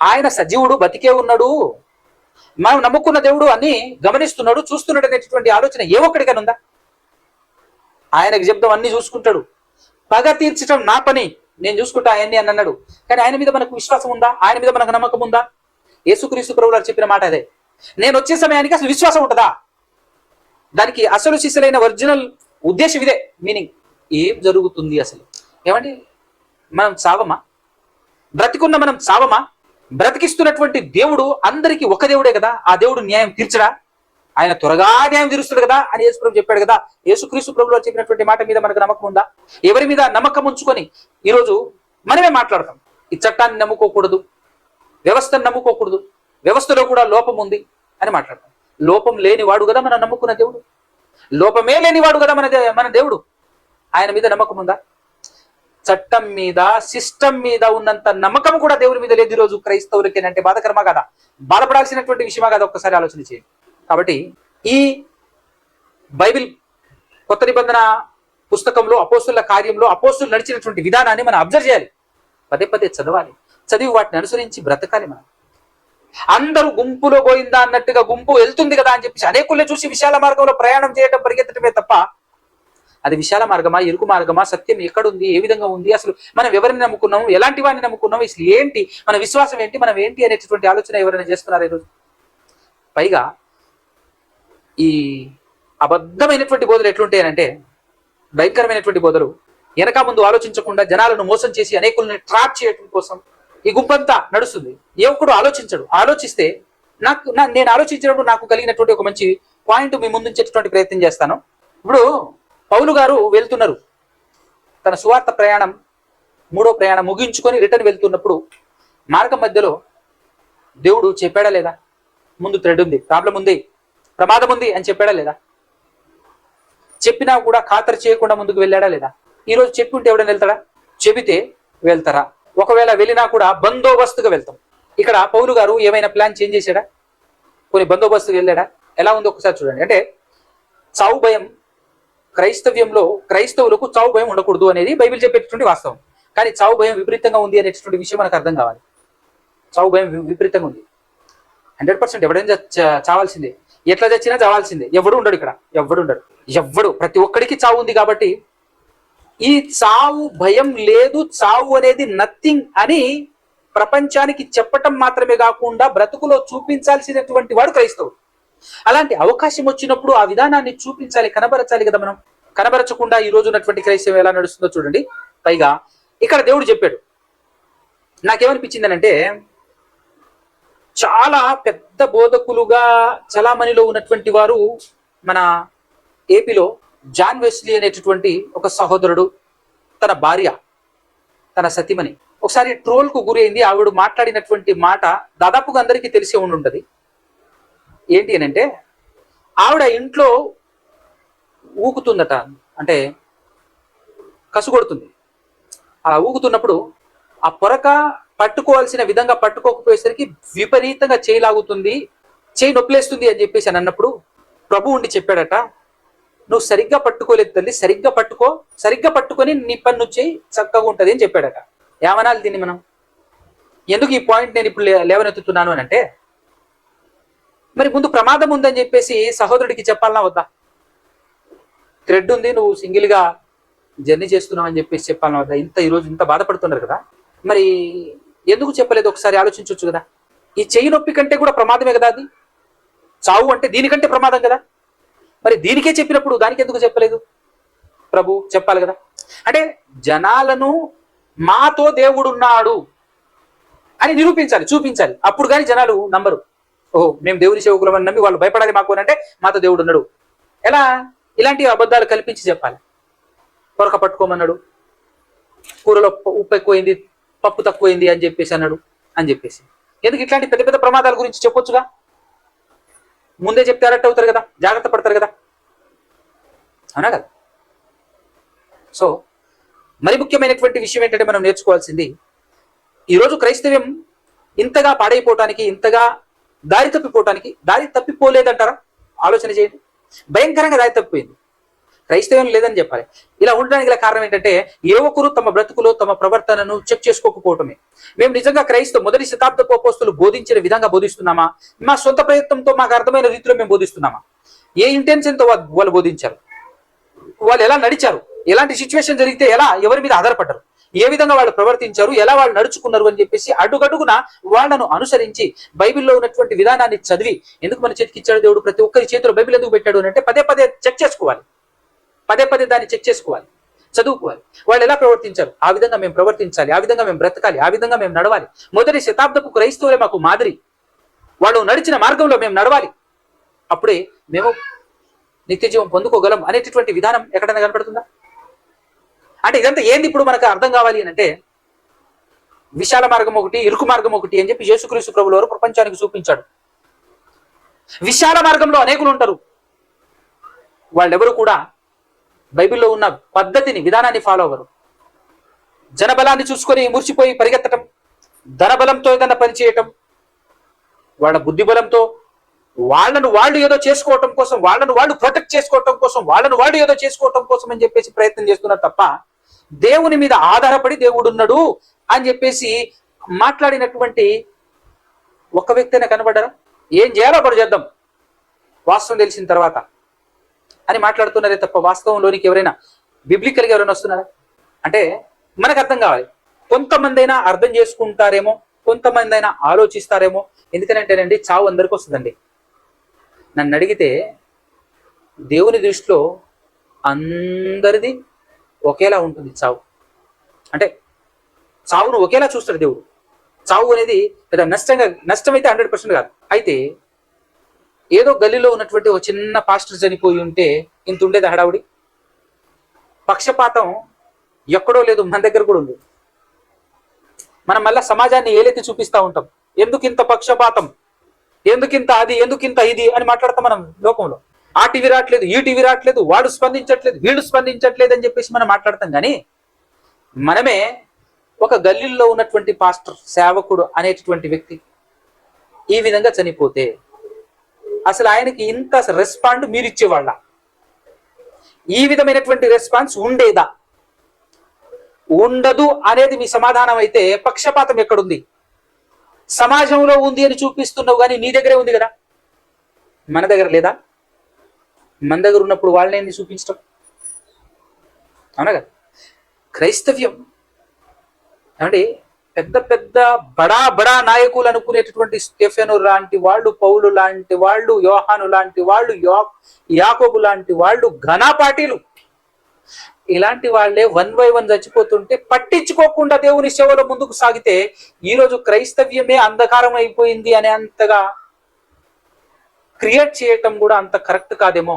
Speaker 1: ఆయన సజీవుడు, బతికే ఉన్నాడు, మనం నమ్ముకున్న దేవుడు అన్ని గమనిస్తున్నాడు, చూస్తున్నాడు అనేటటువంటి ఆలోచన ఏ ఒక్కడికైనా ఉందా? ఆయనకి చెప్దాం అన్ని చూసుకుంటాడు, పగ తీర్చడం నా పని, నేను చూసుకుంటా ఆయన్ని అని అన్నాడు. కానీ ఆయన మీద మనకు విశ్వాసం ఉందా? ఆయన మీద మనకు నమ్మకం ఉందా? యేసుక్రీస్తు ప్రభువు చెప్పిన మాట అదే. నేను వచ్చే సమయానికి అసలు విశ్వాసం ఉంటుందా? దానికి అసలు శిశులైన ఒరిజినల్ ఉద్దేశం ఇదే, మీనింగ్. ఏం జరుగుతుంది అసలు? ఏమండి, మనం చావమా? బ్రతికున్న మనం చావమా? బ్రతికిస్తున్నటువంటి దేవుడు అందరికీ ఒక దేవుడే కదా, ఆ దేవుడు న్యాయం తీర్చడా? ఆయన త్వరగా న్యాయం తీరుస్తాడు కదా అని యేసుప్రభు చెప్పాడు కదా. యేసుక్రీస్తు ప్రభువు చెప్పినటువంటి మాట మీద మనకు నమ్మకం ఉందా? ఎవరి మీద నమ్మకం ఉంచుకొని ఈరోజు మనమే మాట్లాడతాం, ఈ చట్టాన్ని నమ్ముకోకూడదు, వ్యవస్థను నమ్ముకోకూడదు, వ్యవస్థలో కూడా లోపం ఉంది అని మాట్లాడతాం. లోపం లేనివాడు కదా మనం నమ్ముకున్న దేవుడు, లోపమే లేనివాడు కదా మన దేవుడు. ఆయన మీద నమ్మకం ఉందా? చట్టం మీద, సిస్టమ్ మీద ఉన్నంత నమ్మకం కూడా దేవుడి మీద లేదు ఈరోజు క్రైస్తవులకి అంటే బాధకరమా కదా? బాధపడాల్సినటువంటి విషయమా కదా? ఒక్కసారి ఆలోచన చేయండి. కాబట్టి ఈ బైబిల్ కొత్త నిబంధన పుస్తకంలో అపోస్తుల కార్యంలో అపోస్తులు నడిచినటువంటి విధానాన్ని మనం అబ్జర్వ్ చేయాలి, పదే పదే చదవాలి, చదివి వాటిని అనుసరించి బ్రతకాలి. మనం అందరూ గుంపులో పోయిందా అన్నట్టుగా గుంపు వెళ్తుంది కదా అని చెప్పేసి అనేకుల్ని చూసి విశాల మార్గంలో ప్రయాణం చేయడం, పరిగెత్తడమే తప్ప అది విశాల మార్గమా, ఇరుకు మార్గమా, సత్యం ఎక్కడుంది, ఏ విధంగా ఉంది, అసలు మనం ఎవరిని నమ్ముకున్నాము, ఎలాంటి వాడిని నమ్ముకున్నాము, అసలు ఏంటి మన విశ్వాసం ఏంటి, మనం ఏంటి అనేటటువంటి ఆలోచన ఎవరైనా చేస్తున్నారు ఈరోజు? పైగా ఈ అబద్ధమైనటువంటి బోధలు ఎట్లుంటాయనంటే, భయంకరమైనటువంటి బోధలు, వెనక ముందు ఆలోచించకుండా జనాలను మోసం చేసి అనేకుల్ని ట్రాప్ చేయడం కోసం ఈ గుంపంతా నడుస్తుంది. ఏ ఒక్కడు ఆలోచించడు. ఆలోచిస్తే నేను ఆలోచించినప్పుడు నాకు కలిగినటువంటి ఒక మంచి పాయింట్ మీ ముందుంచేటటువంటి ప్రయత్నం చేస్తాను. ఇప్పుడు పౌలు గారు వెళ్తున్నారు, తన సువార్త ప్రయాణం, 3వ ప్రయాణం ముగించుకొని రిటర్న్ వెళ్తున్నప్పుడు మార్గం మధ్యలో దేవుడు చెప్పాడా లేదా? ముందు థ్రెడ్ ఉంది, ప్రాబ్లం ఉంది, ప్రమాదం ఉంది అని చెప్పాడా లేదా? చెప్పినా కూడా ఖాతరు చేయకుండా ముందుకు వెళ్ళాడా లేదా? ఈరోజు చెప్పి ఉంటే ఎవడైనా వెళ్తాడా? చెబితే వెళ్తారా? ఒకవేళ వెళ్ళినా కూడా బందోబస్తుగా వెళ్తాం. ఇక్కడ పౌలు గారు ఏమైనా ప్లాన్ చేంజ్ చేశాడా? కొన్ని బందోబస్తుగా వెళ్ళాడా? ఎలా ఉందో ఒకసారి చూడండి. అంటే చావు భయం, క్రైస్తవ్యంలో క్రైస్తవులకు చావు భయం ఉండకూడదు అనేది బైబిల్ చెప్పేటటువంటి వాస్తవం. కానీ చావు భయం విపరీతంగా ఉంది అనేటటువంటి విషయం మనకు అర్థం కావాలి. చావు భయం విపరీతంగా ఉంది. 100% ఎవడైనా చావాల్సిందే, ఎట్లా చచ్చినా చావాల్సిందే. ఎవడు ఉండడు ఇక్కడ, ఎవడు ప్రతి ఒక్కడికి చావు ఉంది. కాబట్టి ఈ చావు భయం లేదు, చావు అనేది నథింగ్ అని ప్రపంచానికి చెప్పటం మాత్రమే కాకుండా బ్రతుకులో చూపించాల్సినటువంటి వాడు క్రైస్తవుడు. అలాంటి అవకాశం వచ్చినప్పుడు ఆ విధానాన్ని చూపించాలి, కనబరచాలి కదా. మనం కనబరచకుండా ఈ రోజు ఉన్నటువంటి క్రైస్తవం ఎలా నడుస్తుందో చూడండి. పైగా ఇక్కడ దేవుడు చెప్పాడు, నాకేమనిపించింది అంటే, చాలా పెద్ద బోధకులుగా చలామణిలో ఉన్నటువంటి వారు మన ఏపీలో జాన్ వెస్లీ అనేటటువంటి ఒక సహోదరుడు, తన భార్య, తన సతీమణి ఒకసారి ట్రోల్కు గురి అయింది. ఆవిడ మాట్లాడినటువంటి మాట దాదాపుగా అందరికీ తెలిసే ఉండుంటది. ఏంటి అని అంటే, ఆవిడ ఇంట్లో ఊగుతుందట, అంటే కసుగొడుతుంది. అలా ఊగుతున్నప్పుడు ఆ పొరక పట్టుకోవాల్సిన విధంగా పట్టుకోకపోయేసరికి విపరీతంగా చేయి లాగుతుంది, చేయి నొప్పిలేస్తుంది అని చెప్పేసి అని అన్నప్పుడు ప్రభు ఉండి చెప్పాడట, నువ్వు సరిగ్గా పట్టుకోలేదు తల్లి, సరిగ్గా పట్టుకో, సరిగ్గా పట్టుకొని నీ పని నువ్వు చేయి, చక్కగా ఉంటుంది అని చెప్పాడట. ఏమనాలి దీన్ని మనం? ఎందుకు ఈ పాయింట్ నేను ఇప్పుడు లేవనెత్తుతున్నాను అని అంటే, మరి ముందు ప్రమాదం ఉందని చెప్పేసి సహోదరుడికి చెప్పాలన్నా వద్దా? థ్రెడ్ ఉంది, నువ్వు సింగిల్గా జర్నీ చేస్తున్నావు అని చెప్పేసి చెప్పాలన్నా వద్దా? ఈరోజు ఇంత బాధపడుతున్నారు కదా, మరి ఎందుకు చెప్పలేదు? ఒకసారి ఆలోచించవచ్చు కదా. ఈ చెయ్యి నొప్పి కంటే కూడా ప్రమాదమే కదా అది. చావు అంటే దీనికంటే ప్రమాదం కదా. మరి దీనికే చెప్పినప్పుడు దానికి ఎందుకు చెప్పలేదు? ప్రభు చెప్పాలి కదా. అంటే జనాలను మాతో దేవుడున్నాడు అని నిరూపించాలి, చూపించాలి. అప్పుడు కానీ జనాలు నమ్మరు. ఓహో, మేము దేవుని సేవకులం అని నమ్మి వాళ్ళు భయపడాలి మాకు అని అంటే మాతో దేవుడు ఉన్నాడు. ఎలా? ఇలాంటి అబద్ధాలు కల్పించి చెప్పాలి. పొరక పట్టుకోమన్నాడు, కూరలో ఉప్పు ఎక్కువైంది, పప్పు తక్కువైంది అని చెప్పేసి అన్నాడు అని చెప్పేసి. ఎందుకు ఇట్లాంటి పెద్ద పెద్ద ప్రమాదాల గురించి చెప్పొచ్చుగా. ముందే చెప్తే అలర్ట్ అవుతారు కదా, జాగ్రత్త పడతారు కదా, అవునా కదా. సో మరి ముఖ్యమైనటువంటి విషయం ఏంటంటే మనం నేర్చుకోవాల్సింది, ఈరోజు క్రైస్తవ్యం ఇంతగా పాడైపోవటానికి, ఇంతగా దారి తప్పిపోవటానికి, దారి తప్పిపోలేదంటారా? ఆలోచన చేయండి. భయంకరంగా దారి తప్పిపోయింది. క్రైస్తవ్యం లేదని చెప్పాలి. ఇలా ఉండడానికి గల కారణం ఏంటంటే, ఏ ఒక్కరు తమ బ్రతుకులో తమ ప్రవర్తనను చెక్ చేసుకోకపోవటమే. మేము నిజంగా మొదటి శతాబ్దపు అపోస్తలులు బోధించిన విధంగా బోధిస్తున్నామా? మా సొంత ప్రయత్నంతో మాకు అర్థమైన రీతిలో మేము బోధిస్తున్నామా? ఏ ఇంటెన్షన్తో వాళ్ళు బోధించారు? వాళ్ళు ఎలా నడిచారు? ఎలాంటి సిచ్యువేషన్ జరిగితే ఎలా, ఎవరి మీద ఆధారపడ్డారు, ఏ విధంగా వాళ్ళు ప్రవర్తించారు, ఎలా వాళ్ళు నడుచుకున్నారు అని చెప్పేసి అడుగడుగున వాళ్ళను అనుసరించి బైబిల్లో ఉన్నటువంటి విధానాన్ని చదివి, ఎందుకు మన చేతికి ఇచ్చాడు దేవుడు? ప్రతి ఒక్కరి చేతిలో బైబిల్ ఎందుకు పెట్టాడు అని అంటే పదే పదే చెక్ చేసుకోవాలి, పదే పదే దాన్ని చెక్ చేసుకోవాలి, చదువుకోవాలి. వాళ్ళు ఎలా ప్రవర్తించారు, ఆ విధంగా మేము ప్రవర్తించాలి, ఆ విధంగా మేము బ్రతకాలి, ఆ విధంగా మేము నడవాలి. మొదటి శతాబ్దపు క్రైస్తవులే మాకు మాదిరి. వాళ్ళు నడిచిన మార్గంలో మేము నడవాలి, అప్పుడే మేము నిత్య జీవం పొందుకోగలం అనేటటువంటి విధానం ఎక్కడైనా కనపడుతుందా? అంటే ఇదంతా ఏంది ఇప్పుడు మనకు అర్థం కావాలి అని అంటే, విశాల మార్గం ఒకటి, ఇరుకు మార్గం ఒకటి అని చెప్పి యేసుక్రీస్తు ప్రభుల వారు ప్రపంచానికి చూపించాడు. విశాల మార్గంలో అనేకులు ఉంటారు. వాళ్ళెవరు కూడా బైబిల్లో ఉన్న పద్ధతిని, విధానాన్ని ఫాలో అవ్వరు. జనబలాన్ని చూసుకొని మురిసిపోయి పరిగెత్తటం, ధనబలంతో ఏదైనా పని చేయటం, వాళ్ళ బుద్ధి బలంతో వాళ్ళను వాళ్ళు ఏదో చేసుకోవటం కోసం, వాళ్ళను వాళ్ళు ప్రొటెక్ట్ చేసుకోవటం కోసం, వాళ్ళను వాళ్ళు ఏదో చేసుకోవటం కోసం అని చెప్పేసి ప్రయత్నం చేస్తున్నారు తప్ప, దేవుని మీద ఆధారపడి దేవుడు ఉన్నాడు అని చెప్పేసి మాట్లాడినటువంటి ఒక్క వ్యక్తి అయినా కనబడ్డారా? ఏం చేయాలో అప్పుడు చేద్దాం వాస్తవం తెలిసిన తర్వాత అని మాట్లాడుతున్నారే తప్ప, వాస్తవంలోనికి ఎవరైనా బిబ్లికల్గా ఎవరైనా వస్తున్నారా? అంటే మనకు అర్థం కావాలి. కొంతమంది అయినా అర్థం చేసుకుంటారేమో, కొంతమంది అయినా ఆలోచిస్తారేమో. ఎందుకనంటేనండి, చావు అందరికీ వస్తుందండి. నన్ను అడిగితే దేవుని దృష్టిలో అందరిది ఒకేలా ఉంటుంది చావు. అంటే చావును ఒకేలా చూస్తాడు దేవుడు. చావు అనేది పెద్ద నష్టమైతే 100% కాదు. అయితే ఏదో గల్లీలో ఉన్నటువంటి ఒక చిన్న పాస్టర్ చనిపోయి ఉంటే ఇంత ఉండేది హడావుడి. పక్షపాతం ఎక్కడో లేదు, మన దగ్గర కూడా ఉంది. మనం మళ్ళా సమాజాన్ని ఏలెత్తి చూపిస్తూ ఉంటాం. ఎందుకింత పక్షపాతం, ఎందుకింత అది, ఎందుకింత ఇది అని మాట్లాడతాం మనం లోకంలో. ఆ టీవీ రావట్లేదు, ఈ టీవీ రావట్లేదు, వాడు స్పందించట్లేదు, వీళ్ళు స్పందించట్లేదు అని చెప్పేసి మనం మాట్లాడతాం. కానీ మనమే ఒక గల్లీల్లో ఉన్నటువంటి పాస్టర్, సేవకుడు అనేటటువంటి వ్యక్తి ఈ విధంగా చనిపోతే అసలు ఆయనకి ఇంత రెస్పాండ్ మీరు ఇచ్చేవాళ్ళ? ఈ విధమైనటువంటి రెస్పాన్స్ ఉండేదా? ఉండదు అనేది మీ సమాధానం అయితే పక్షపాతం ఎక్కడుంది? సమాజంలో ఉంది అని చూపిస్తున్నావు, కానీ నీ దగ్గరే ఉంది కదా, మన దగ్గర లేదా? మన దగ్గర ఉన్నప్పుడు వాళ్ళని చూపించడం అవునా కదా? క్రైస్తవ్యం అంటే పెద్ద పెద్ద బడా నాయకులు అనుకునేటటువంటి స్టెఫెను లాంటి వాళ్ళు, పౌలు లాంటి వాళ్ళు, యోహాను లాంటి వాళ్ళు, యాకోబు లాంటి వాళ్ళు, ఘనపాటీలు, ఇలాంటి వాళ్ళే 1 by 1 చచ్చిపోతుంటే పట్టించుకోకుండా దేవుని సేవలో ముందుకు సాగితే ఈరోజు క్రైస్తవ్యమే అంధకారం అయిపోయింది అనే అంతగా క్రియేట్ చేయటం కూడా అంత కరెక్ట్ కాదేమో.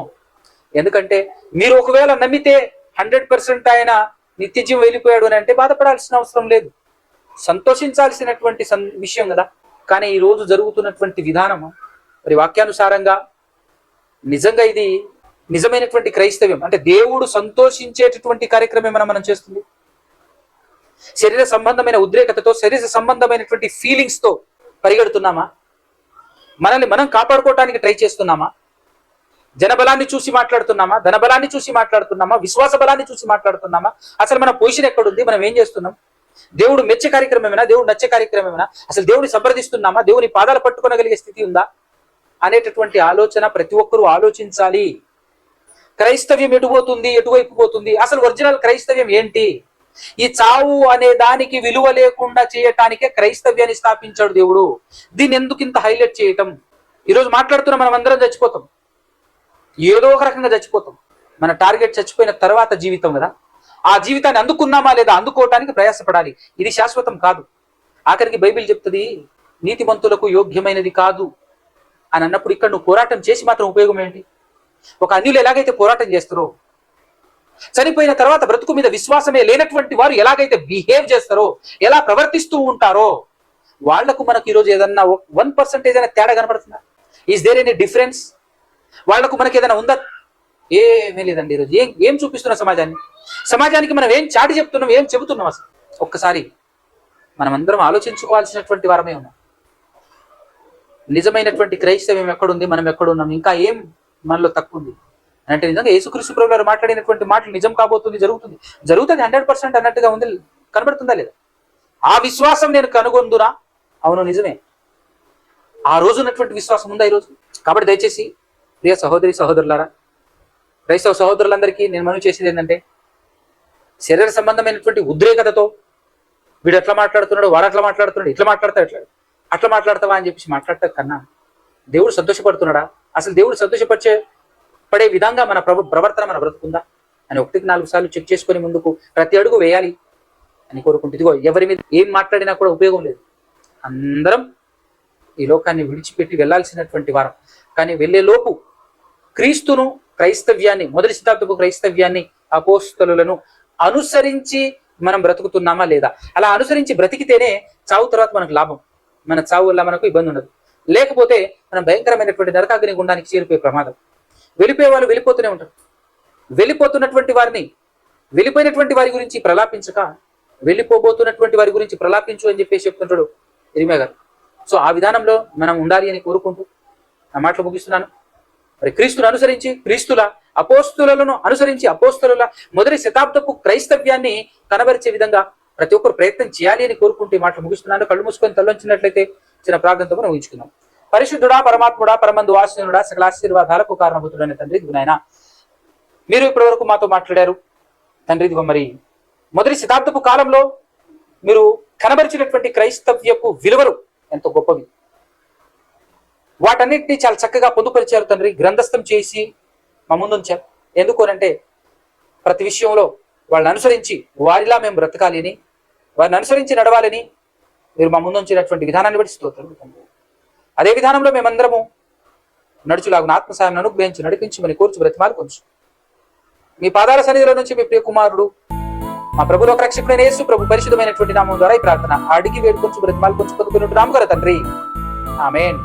Speaker 1: ఎందుకంటే మీరు ఒకవేళ నమ్మితే 100% ఆయన నిత్య జీవం వెళ్ళిపోయాడు అని అంటే బాధపడాల్సిన అవసరం లేదు, సంతోషించాల్సినటువంటి విషయం కదా. కానీ ఈ రోజు జరుగుతున్నటువంటి విధానము మరి వాక్యానుసారంగా నిజంగా ఇది నిజమైనటువంటి క్రైస్తవ్యం అంటే దేవుడు సంతోషించేటటువంటి కార్యక్రమం మనం చేస్తుంది. శరీర సంబంధమైన ఉద్రేకతతో, శరీర సంబంధమైనటువంటి ఫీలింగ్స్ తో పరిగెడుతున్నామా? మనల్ని మనం కాపాడుకోవటానికి ట్రై చేస్తున్నామా? జనబలాన్ని చూసి మాట్లాడుతున్నామా? ధనబలాన్ని చూసి మాట్లాడుతున్నామా? విశ్వాస బలాన్ని చూసి మాట్లాడుతున్నామా? అసలు మన పొజిషన్ ఎక్కడుంది? మనం ఏం చేస్తున్నాం? దేవుడు మెచ్చే కార్యక్రమమేనా? దేవుడు నచ్చే కార్యక్రమమేనా? అసలు దేవుడిని సంప్రదిస్తున్నామా? దేవుని పాదాలు పట్టుకోగలిగే స్థితి ఉందా అనేటటువంటి ఆలోచన ప్రతి ఒక్కరూ ఆలోచించాలి. క్రైస్తవ్యం ఎటుపోతుంది, ఎటువైపు పోతుంది? అసలు ఒరిజినల్ క్రైస్తవ్యం ఏంటి? ఈ చావు అనే దానికి విలువ లేకుండా చేయటానికే క్రైస్తవ్యాన్ని స్థాపించాడు దేవుడు. దీన్ని ఎందుకు ఇంత హైలైట్ చేయటం? ఈరోజు మాట్లాడుతున్న మనం అందరం చచ్చిపోతాం, ఏదో ఒక రకంగా చచ్చిపోతాం. మన టార్గెట్ చచ్చిపోయిన తర్వాత జీవితం కదా. ఆ జీవితాన్ని అందుకున్నామా లేదా అందుకోవటానికి ప్రయాసపడాలి. ఇది శాశ్వతం కాదు. ఆఖరికి బైబిల్ చెప్తుంది నీతిమంతులకు యోగ్యమైనది కాదు అని అన్నప్పుడు ఇక్కడ నువ్వు పోరాటం చేసి మాత్రం ఉపయోగం ఏంటి? ఒక అన్యులు ఎలాగైతే పోరాటం చేస్తారో, చనిపోయిన తర్వాత బ్రతుకు మీద విశ్వాసమే లేనటువంటి వారు ఎలాగైతే బిహేవ్ చేస్తారో, ఎలా ప్రవర్తిస్తూ ఉంటారో, వాళ్లకు మనకు ఈరోజు ఏదన్నా 1% అయినా తేడా కనపడుతుందా? Is there any difference? వాళ్లకు మనకి ఏదైనా ఉందా? ఏమీ లేదండి. ఈరోజు ఏం చూపిస్తున్నాం సమాజానికి మనం ఏం చాటి చెప్తున్నాం, ఏం చెబుతున్నాం? అసలు ఒక్కసారి మనం అందరం ఆలోచించుకోవాల్సినటువంటి వారమే ఉన్నాం. నిజమైనటువంటి క్రైస్తవ్యం ఎక్కడుంది, మనం ఎక్కడున్నాం, ఇంకా ఏం మనలో తక్కువ ఉంది అంటే నిజంగా యేసుక్రీస్తు ప్రభువు గారు మాట్లాడినటువంటి మాటలు నిజం కాబోతుంది, జరుగుతుంది 100% అన్నట్టుగా ఉంది, కనబడుతుందా లేదా? ఆ విశ్వాసం నేను కనుగొందునా? అవును, నిజమే. ఆ రోజు ఉన్నటువంటి విశ్వాసం ఉందా ఈరోజు? కాబట్టి దయచేసి ప్రియ సహోదరి సహోదరులారా, క్రైస్తవ సహోదరులందరికీ నేను మనవి చేసేది ఏంటంటే, శరీర సంబంధమైనటువంటి ఉద్రేకతతో వీడు ఎట్లా మాట్లాడుతున్నాడు, వాడు అట్లా మాట్లాడుతున్నాడు, ఇట్లా మాట్లాడతాడు, అట్లా మాట్లాడతావా అని చెప్పేసి మాట్లాడతా కన్నా దేవుడు సంతోషపడుతున్నాడా? అసలు దేవుడు సంతోషపడే విధంగా మన ప్రవర్తన మన బ్రతుకుందా అని 1-4 సార్లు చెక్ చేసుకొని ముందుకు ప్రతి అడుగు వేయాలి అని కోరుకుంటూ, ఇదిగో ఎవరి మీద ఏం మాట్లాడినా కూడా ఉపయోగం లేదు. అందరం ఈ లోకాన్ని విడిచిపెట్టి వెళ్లాల్సినటువంటి వారం. కానీ వెళ్లే లోపు క్రీస్తును, క్రైస్తవ్యాన్ని, మొదటి శతాబ్దపు క్రైస్తవ్యాన్ని, అపోస్తలులను అనుసరించి మనం బ్రతుకుతున్నామా లేదా? అలా అనుసరించి బ్రతికితేనే చావు తర్వాత మనకు లాభం. మన చావు వల్ల మనకు ఇబ్బంది ఉండదు. లేకపోతే మనం భయంకరమైనటువంటి నరకాగ్ని గుండానికి చేరిపోయే ప్రమాదం. వెళ్ళిపోయే వాళ్ళు వెళ్ళిపోతూనే ఉంటారు. వెళ్ళిపోతున్నటువంటి వారిని, వెళ్ళిపోయినటువంటి వారి గురించి ప్రలాపించక వెళ్ళిపోబోతున్నటువంటి వారి గురించి ప్రలాపించు అని చెప్పేసి చెప్తుంటాడు ఇర్మియా గారు. సో ఆ విధానంలో మనం ఉండాలి అని కోరుకుంటూ నా మాటలు ముగిస్తున్నాను. మరి క్రీస్తును అనుసరించి, క్రీస్తుల అపోస్తులను అనుసరించి, అపోస్తుల మొదటి శతాబ్దపు క్రైస్తవ్యాన్ని కనబరిచే విధంగా ప్రతి ఒక్కరు ప్రయత్నం చేయాలి అని కోరుకుంటూ ఈ మాటలు ముగిస్తున్నాను. కళ్ళు మూసుకొని తలొంచినట్లయితే చిన్న ప్రార్థనతో మనం ఊహించుకుందాం. పరిశుద్ధుడా, పరమాత్ముడా, పరమందు వాసునుడా, సకల ఆశీర్వాదాలకు కారణభూతుడైన తండ్రి, ఇదిగోనైనా మీరు ఇప్పటి వరకు మాతో మాట్లాడారు తండ్రి. ఇదిగో మరి మొదటి శతాబ్దపు కాలంలో మీరు కనబరిచినటువంటి క్రైస్తవ్యపు విలువలు ఎంతో గొప్పవి. వాటన్నిటినీ చాలా చక్కగా పొందుపరిచారు తండ్రి, గ్రంథస్థం చేసి మా ముందుంచారు. ఎందుకు అంటే ప్రతి విషయంలో వాళ్ళని అనుసరించి వారిలా మేము బ్రతకాలి అని, వారిని అనుసరించి నడవాలని మీరు మా ముందుంచినటువంటి విధానాన్ని బట్టి స్తోత్రం తండ్రి. అదే విధానంలో మేమందరము నడుచులాగున ఆత్మసాయం అనుగ్రహించి నడిపించమని కోర్చు బ్రతిమాలు కొంచెం మీ పాదాల సన్నిధిలో నుంచి మీ ప్రియ కుమారుడు మా ప్రభులో రక్షకుడైన యేసు ప్రభు పరిశుద్ధమైనటువంటి నామం ద్వారా ఈ ప్రార్థన అడిగి వేడుకొంచు బ్రతిమాలు కొంచెం పొందుకున్నట్టు నామం కదా తండ్రి. ఆమేన్.